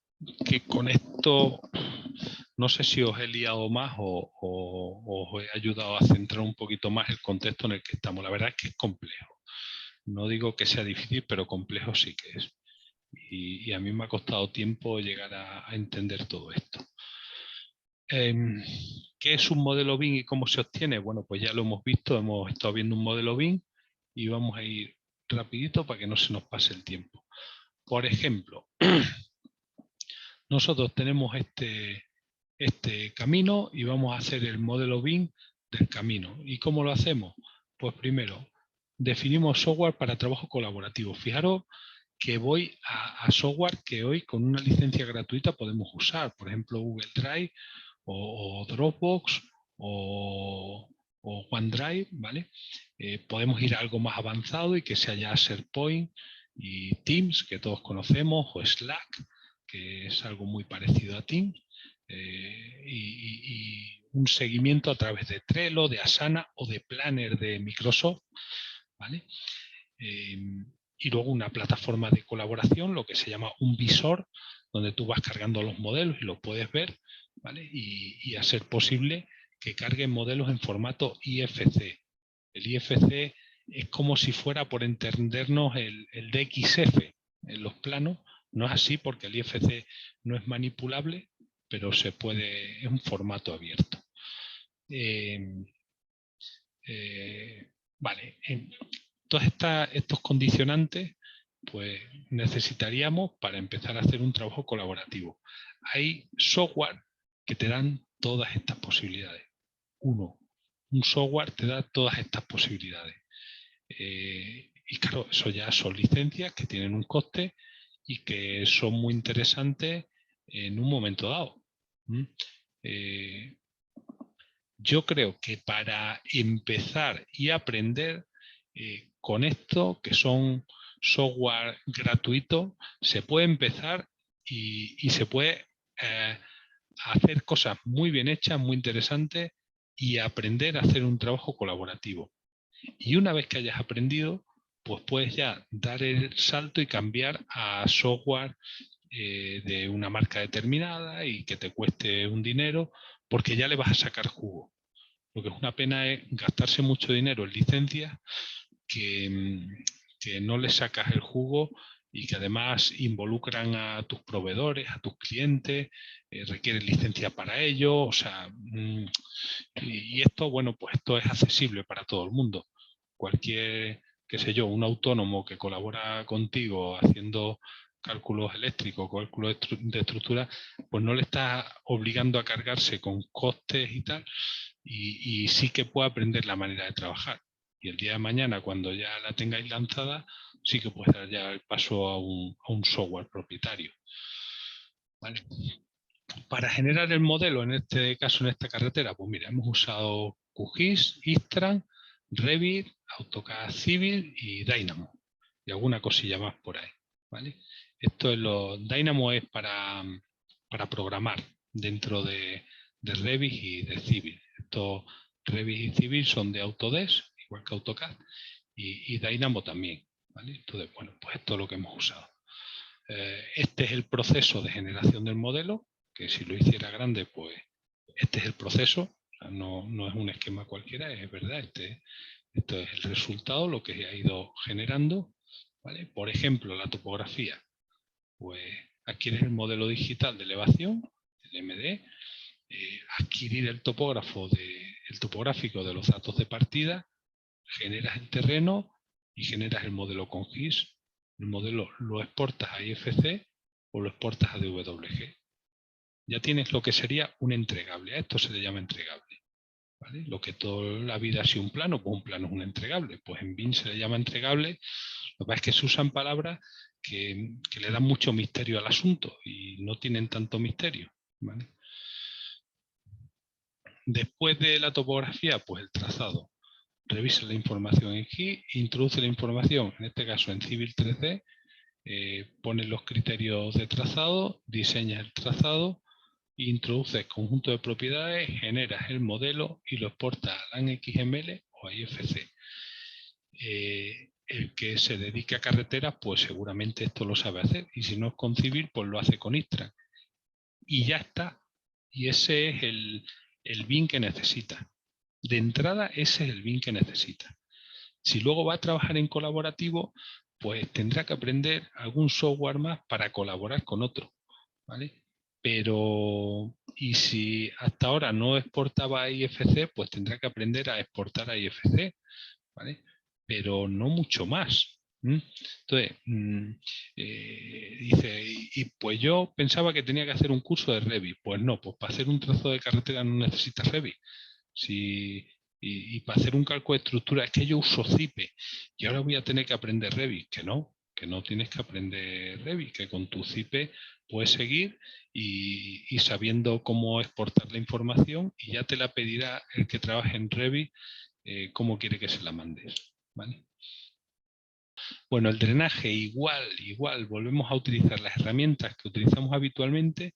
que con esto, no sé si os he liado más o os he ayudado a centrar un poquito más el contexto en el que estamos. La verdad es que es complejo. No digo que sea difícil, pero complejo sí que es. Y a mí me ha costado tiempo llegar a entender todo esto. ¿Qué es un modelo BIM y cómo se obtiene? Bueno, pues ya lo hemos visto, hemos estado viendo un modelo BIM y vamos a ir rapidito para que no se nos pase el tiempo. Por ejemplo, nosotros tenemos este camino y vamos a hacer el modelo BIM del camino. ¿Y cómo lo hacemos? Pues primero, definimos software para trabajo colaborativo. Fijaros que voy a software que hoy con una licencia gratuita podemos usar, por ejemplo Google Drive o Dropbox o OneDrive, ¿vale? Podemos ir a algo más avanzado y que sea ya SharePoint y Teams, que todos conocemos, o Slack, que es algo muy parecido a Teams, y un seguimiento a través de Trello, de Asana o de Planner de Microsoft, ¿vale? Y luego una plataforma de colaboración, lo que se llama un visor, donde tú vas cargando los modelos y lo puedes ver, ¿vale? Y a ser posible que carguen modelos en formato IFC. El IFC es como si fuera, por entendernos, el DXF en los planos. No es así porque el IFC no es manipulable, pero se puede, es un formato abierto. Vale, todos estos condicionantes pues necesitaríamos para empezar a hacer un trabajo colaborativo. Hay software que te dan todas estas posibilidades. Un software te da todas estas posibilidades. Y claro, eso ya son licencias que tienen un coste y que son muy interesantes en un momento dado. Yo creo que para empezar y aprender con esto, que son software gratuito, se puede empezar y se puede hacer cosas muy bien hechas, muy interesantes y aprender a hacer un trabajo colaborativo. Y una vez que hayas aprendido, pues puedes ya dar el salto y cambiar a software de una marca determinada y que te cueste un dinero, porque ya le vas a sacar jugo. Lo que es una pena es gastarse mucho dinero en licencias que no le sacas el jugo y que además involucran a tus proveedores, a tus clientes, requieren licencia para ello, o sea, y esto, bueno, pues esto es accesible para todo el mundo. Cualquier, qué sé yo, un autónomo que colabora contigo haciendo cálculos eléctricos, cálculos de estructura, pues no le está obligando a cargarse con costes y tal, y sí que puede aprender la manera de trabajar. Y el día de mañana, cuando ya la tengáis lanzada, sí que puedes dar ya el paso a un software propietario. ¿Vale? Para generar el modelo, en este caso, en esta carretera, pues mira, hemos usado QGIS, Istran, Revit, AutoCAD Civil y Dynamo. Y alguna cosilla más por ahí. ¿Vale? Esto es Dynamo es para programar dentro de Revit y de Civil. Estos Revit y Civil son de Autodesk, igual que AutoCAD, y Dynamo también. ¿Vale? Entonces, bueno, pues esto es lo que hemos usado. Este es el proceso de generación del modelo, que si lo hiciera grande, pues este es el proceso, o sea, no es un esquema cualquiera, es verdad, esto es el resultado, lo que se ha ido generando. ¿Vale? Por ejemplo, la topografía, pues adquieres el modelo digital de elevación, el MD, adquirir el topográfico de los datos de partida, generas el terreno y generas el modelo con GIS. El modelo lo exportas a IFC o lo exportas a DWG. Ya tienes lo que sería un entregable. A esto se le llama entregable. ¿Vale? Lo que toda la vida ha sido un plano, pues un plano es un entregable. Pues en BIM se le llama entregable. Lo que pasa es que se usan palabras que le dan mucho misterio al asunto y no tienen tanto misterio. ¿Vale? Después de la topografía, pues el trazado. Revisa la información en GIS, introduce la información, en este caso en Civil 3D, pones los criterios de trazado, diseñas el trazado, introduces el conjunto de propiedades, generas el modelo y lo exportas a LAN XML o a IFC. El que se dedique a carreteras, pues seguramente esto lo sabe hacer, y si no es con Civil, pues lo hace con Istran. Y ya está. Y ese es el BIM que necesita. De entrada, ese es el BIM que necesita. Si luego va a trabajar en colaborativo, pues tendrá que aprender algún software más para colaborar con otro. ¿Vale? Pero, y si hasta ahora no exportaba a IFC, pues tendrá que aprender a exportar a IFC. ¿Vale? Pero no mucho más. Entonces, dice, y pues yo pensaba que tenía que hacer un curso de Revit. Pues no, pues para hacer un trazo de carretera no necesitas Revit. Y para hacer un cálculo de estructura, es que yo uso Cipe y ahora voy a tener que aprender Revit. Que no tienes que aprender Revit, que con tu Cipe puedes seguir y sabiendo cómo exportar la información, y ya te la pedirá el que trabaje en Revit cómo quiere que se la mandes. ¿Vale? Bueno, el drenaje igual, volvemos a utilizar las herramientas que utilizamos habitualmente,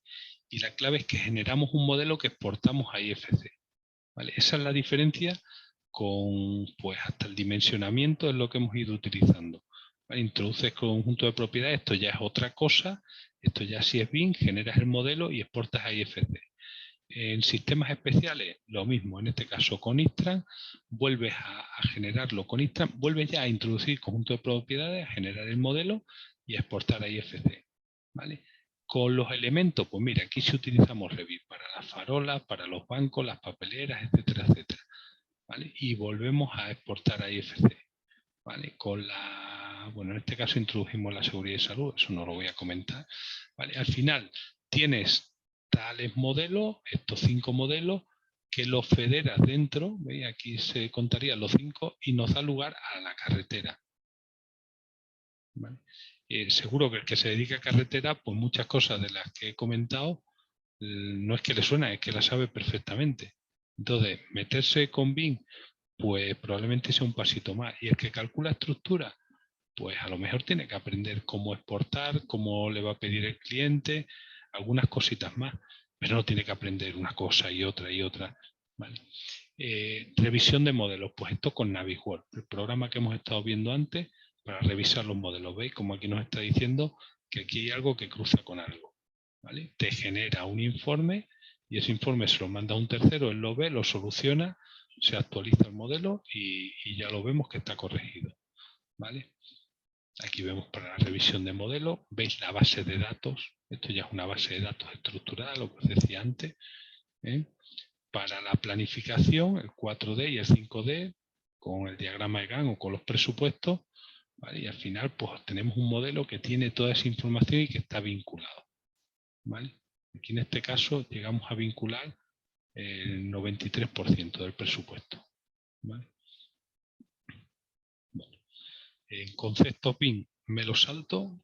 y la clave es que generamos un modelo que exportamos a IFC. ¿Vale? Esa es la diferencia con, pues hasta el dimensionamiento es lo que hemos ido utilizando. ¿Vale? Introduces conjunto de propiedades, esto ya es otra cosa, esto ya sí es BIM, generas el modelo y exportas a IFC. En sistemas especiales, lo mismo, en este caso con Istran, vuelves a generarlo con Istran, vuelves ya a introducir conjunto de propiedades, a generar el modelo y a exportar a IFC. ¿Vale? Con los elementos, pues mira, aquí sí utilizamos Revit para las farolas, para los bancos, las papeleras, etcétera, etcétera. ¿Vale? Y volvemos a exportar a IFC. ¿Vale? Bueno, en este caso introdujimos la seguridad y salud, eso no lo voy a comentar. ¿Vale? Al final tienes tales modelos, estos 5 modelos, que los federas dentro, ¿veis? Aquí se contarían los 5 y nos da lugar a la carretera. ¿Vale? Seguro que el que se dedica a carretera, pues muchas cosas de las que he comentado, no es que le suena, es que la sabe perfectamente. Entonces, meterse con BIM, pues probablemente sea un pasito más. Y el que calcula estructura, pues a lo mejor tiene que aprender cómo exportar, cómo le va a pedir el cliente, algunas cositas más, pero no tiene que aprender una cosa y otra y otra. ¿Vale? Revisión de modelos, pues esto con Navisworks, el programa que hemos estado viendo antes para revisar los modelos. ¿Veis? Como aquí nos está diciendo que aquí hay algo que cruza con algo. ¿Vale? Te genera un informe y ese informe se lo manda a un tercero, él lo ve, lo soluciona, se actualiza el modelo y ya lo vemos que está corregido. ¿Vale? Aquí vemos para la revisión de modelo, veis la base de datos, esto ya es una base de datos estructurada, lo que os decía antes. Para la planificación, el 4D y el 5D, con el diagrama de Gantt o con los presupuestos, ¿vale? Y al final pues tenemos un modelo que tiene toda esa información y que está vinculado. ¿Vale? Aquí en este caso llegamos a vincular el 93% del presupuesto. ¿Vale? En conceptos BIM me lo salto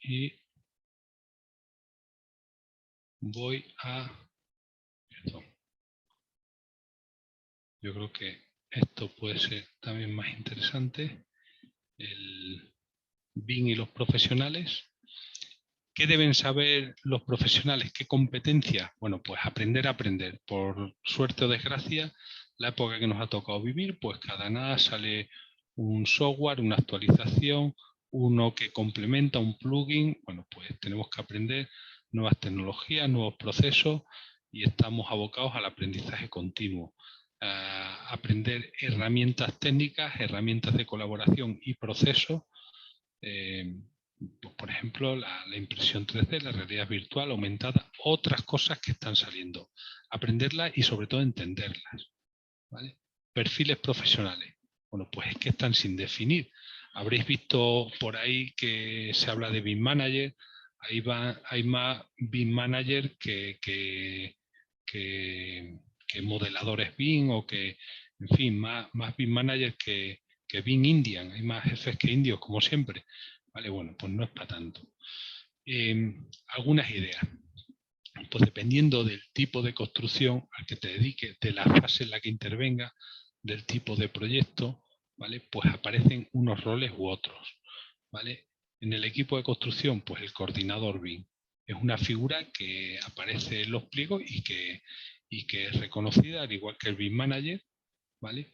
y voy a... Perdón. Yo creo que esto puede ser también más interesante. El BIM y los profesionales. ¿Qué deben saber los profesionales? ¿Qué competencias? Bueno, pues aprender a aprender. Por suerte o desgracia, la época que nos ha tocado vivir, pues cada nada sale un software, una actualización, uno que complementa un plugin. Bueno, pues tenemos que aprender nuevas tecnologías, nuevos procesos y estamos abocados al aprendizaje continuo. Aprender herramientas técnicas, herramientas de colaboración y procesos. Pues por ejemplo, la impresión 3D, la realidad virtual aumentada, otras cosas que están saliendo. Aprenderlas y sobre todo entenderlas. ¿Vale? Perfiles profesionales. Bueno, pues es que están sin definir. Habréis visto por ahí que se habla de BIM Manager. Hay más BIM Manager que modeladores BIM o que, en fin, más BIM Manager que BIM Indian. Hay más jefes que indios, como siempre. Vale, bueno, pues no es para tanto. Algunas ideas. Pues dependiendo del tipo de construcción al que te dediques, de la fase en la que intervenga, del tipo de proyecto, ¿vale? Pues aparecen unos roles u otros, ¿vale? En el equipo de construcción, pues el coordinador BIM es una figura que aparece en los pliegos y que es reconocida, al igual que el BIM Manager, ¿vale?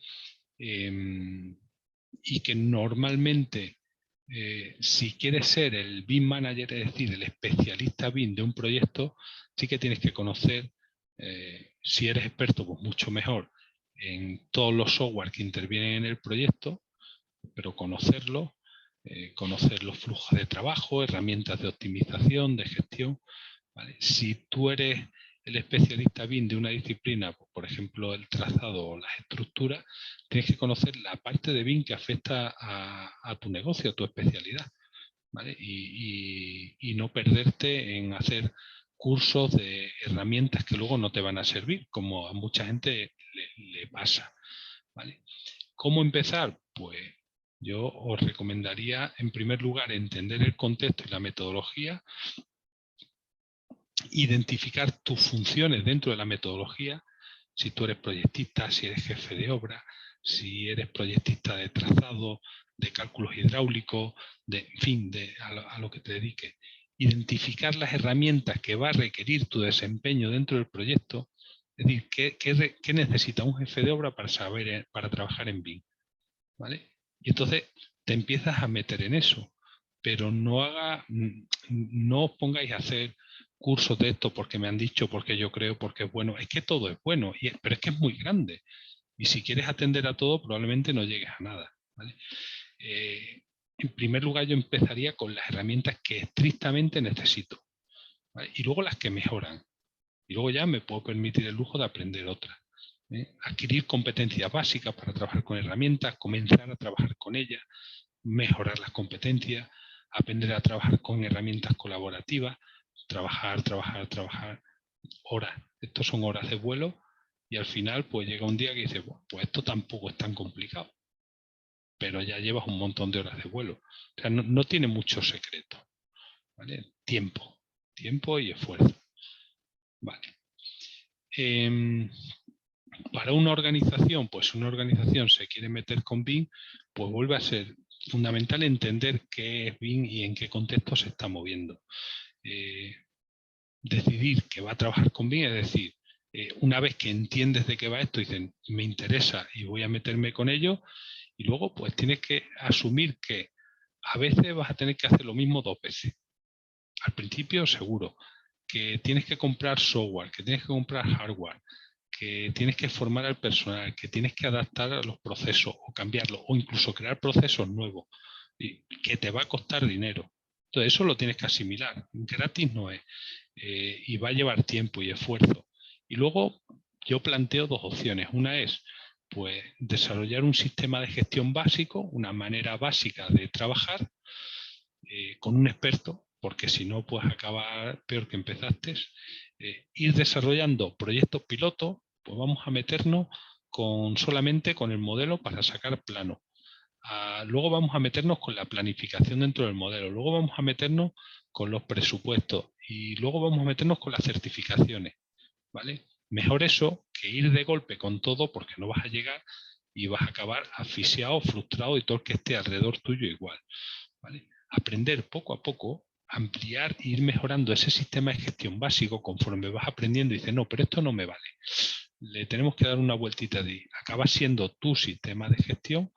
Y que normalmente, si quieres ser el BIM Manager, es decir, el especialista BIM de un proyecto, sí que tienes que conocer, si eres experto, pues mucho mejor en todos los software que intervienen en el proyecto, pero conocerlo, conocer los flujos de trabajo, herramientas de optimización, de gestión, ¿vale? Si tú eres el especialista BIM de una disciplina, pues, por ejemplo, el trazado o las estructuras, tienes que conocer la parte de BIM que afecta a tu negocio, a tu especialidad, ¿vale? Y no perderte en hacer cursos de herramientas que luego no te van a servir, como a mucha gente le pasa, ¿vale? ¿Cómo empezar? Pues yo os recomendaría, en primer lugar, entender el contexto y la metodología, identificar tus funciones dentro de la metodología, si tú eres proyectista, si eres jefe de obra, si eres proyectista de trazado, de cálculos hidráulicos, en fin, a lo que te dediques. Identificar las herramientas que va a requerir tu desempeño dentro del proyecto, es decir, ¿qué necesita un jefe de obra para trabajar en BIM? ¿Vale? Y entonces te empiezas a meter en eso, pero no os pongáis a hacer cursos de esto porque me han dicho, porque yo creo, porque es bueno. Es que todo es bueno, pero es que es muy grande. Y si quieres atender a todo, probablemente no llegues a nada. ¿Vale? En primer lugar, yo empezaría con las herramientas que estrictamente necesito. ¿Vale? Y luego las que mejoran. Y luego ya me puedo permitir el lujo de aprender otras. Adquirir competencias básicas para trabajar con herramientas, comenzar a trabajar con ellas, mejorar las competencias, aprender a trabajar con herramientas colaborativas, trabajar horas. Estos son horas de vuelo y al final pues llega un día que dices, bueno, pues esto tampoco es tan complicado, pero ya llevas un montón de horas de vuelo. O sea, no tiene mucho secreto. ¿Vale? Tiempo y esfuerzo. Vale. Para una organización, pues una organización se quiere meter con BIM, pues vuelve a ser fundamental entender qué es BIM y en qué contexto se está moviendo. Decidir que va a trabajar con BIM, es decir, una vez que entiendes de qué va esto, dicen, me interesa y voy a meterme con ello, y luego pues tienes que asumir que a veces vas a tener que hacer lo mismo 2 veces. Al principio seguro, que tienes que comprar software, que tienes que comprar hardware, que tienes que formar al personal, que tienes que adaptar a los procesos o cambiarlos o incluso crear procesos nuevos y que te va a costar dinero. Entonces eso lo tienes que asimilar. Gratis no es. Y va a llevar tiempo y esfuerzo. Y luego yo planteo 2 opciones. Una es pues desarrollar un sistema de gestión básico, una manera básica de trabajar con un experto, porque si no puedes acabar peor que empezaste. Ir desarrollando proyectos pilotos, pues vamos a meternos solamente con el modelo para sacar plano. Luego vamos a meternos con la planificación dentro del modelo. Luego vamos a meternos con los presupuestos. Y luego vamos a meternos con las certificaciones. ¿Vale? Mejor eso que ir de golpe con todo, porque no vas a llegar y vas a acabar asfixiado, frustrado y todo el que esté alrededor tuyo igual. ¿Vale? Aprender poco a poco, ampliar e ir mejorando ese sistema de gestión básico conforme vas aprendiendo y dices, no, pero esto no me vale. Le tenemos que dar una vueltita de acaba siendo tu sistema de gestión,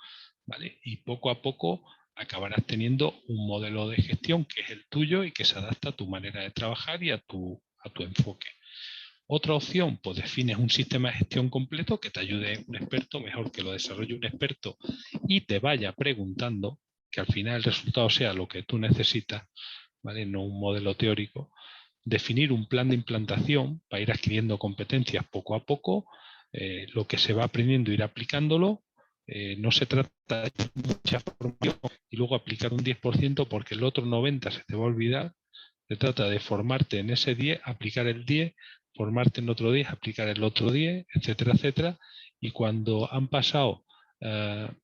¿vale? Y poco a poco acabarás teniendo un modelo de gestión que es el tuyo y que se adapta a tu manera de trabajar y a tu enfoque. Otra opción, pues defines un sistema de gestión completo que te ayude un experto, mejor que lo desarrolle un experto y te vaya preguntando, que al final el resultado sea lo que tú necesitas, ¿vale? No un modelo teórico. Definir un plan de implantación para ir adquiriendo competencias poco a poco, lo que se va aprendiendo, ir aplicándolo. No se trata de mucha formación y luego aplicar un 10% porque el otro 90% se te va a olvidar. Se trata de formarte en ese 10, aplicar el 10, formarte en otro 10, aplicar el otro 10, etcétera, etcétera. Y cuando han pasado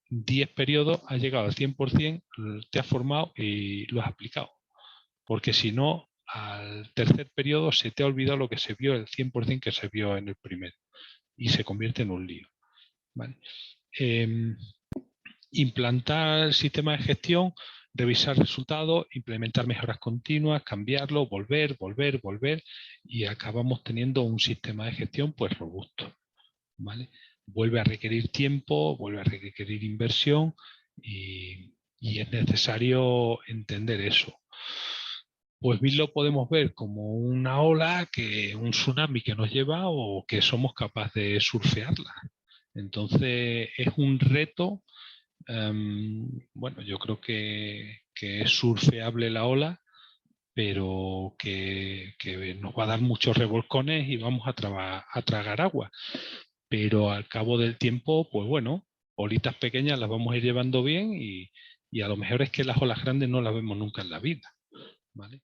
10 periodos, has llegado al 100%, te has formado y lo has aplicado. Porque si no, al tercer periodo se te ha olvidado lo que se vio, el 100% que se vio en el primero. Y se convierte en un lío. ¿Vale? Implantar el sistema de gestión, revisar resultados, implementar mejoras continuas, cambiarlo, volver, y acabamos teniendo un sistema de gestión pues robusto. ¿Vale? Vuelve a requerir tiempo, vuelve a requerir inversión y es necesario entender eso. Pues bien lo podemos ver como una ola, un tsunami que nos lleva o que somos capaces de surfearla. Entonces es un reto. Bueno, yo creo que es surfeable la ola, pero que nos va a dar muchos revolcones y vamos a tragar agua. Pero al cabo del tiempo, pues bueno, olitas pequeñas las vamos a ir llevando bien y a lo mejor es que las olas grandes no las vemos nunca en la vida. ¿Vale?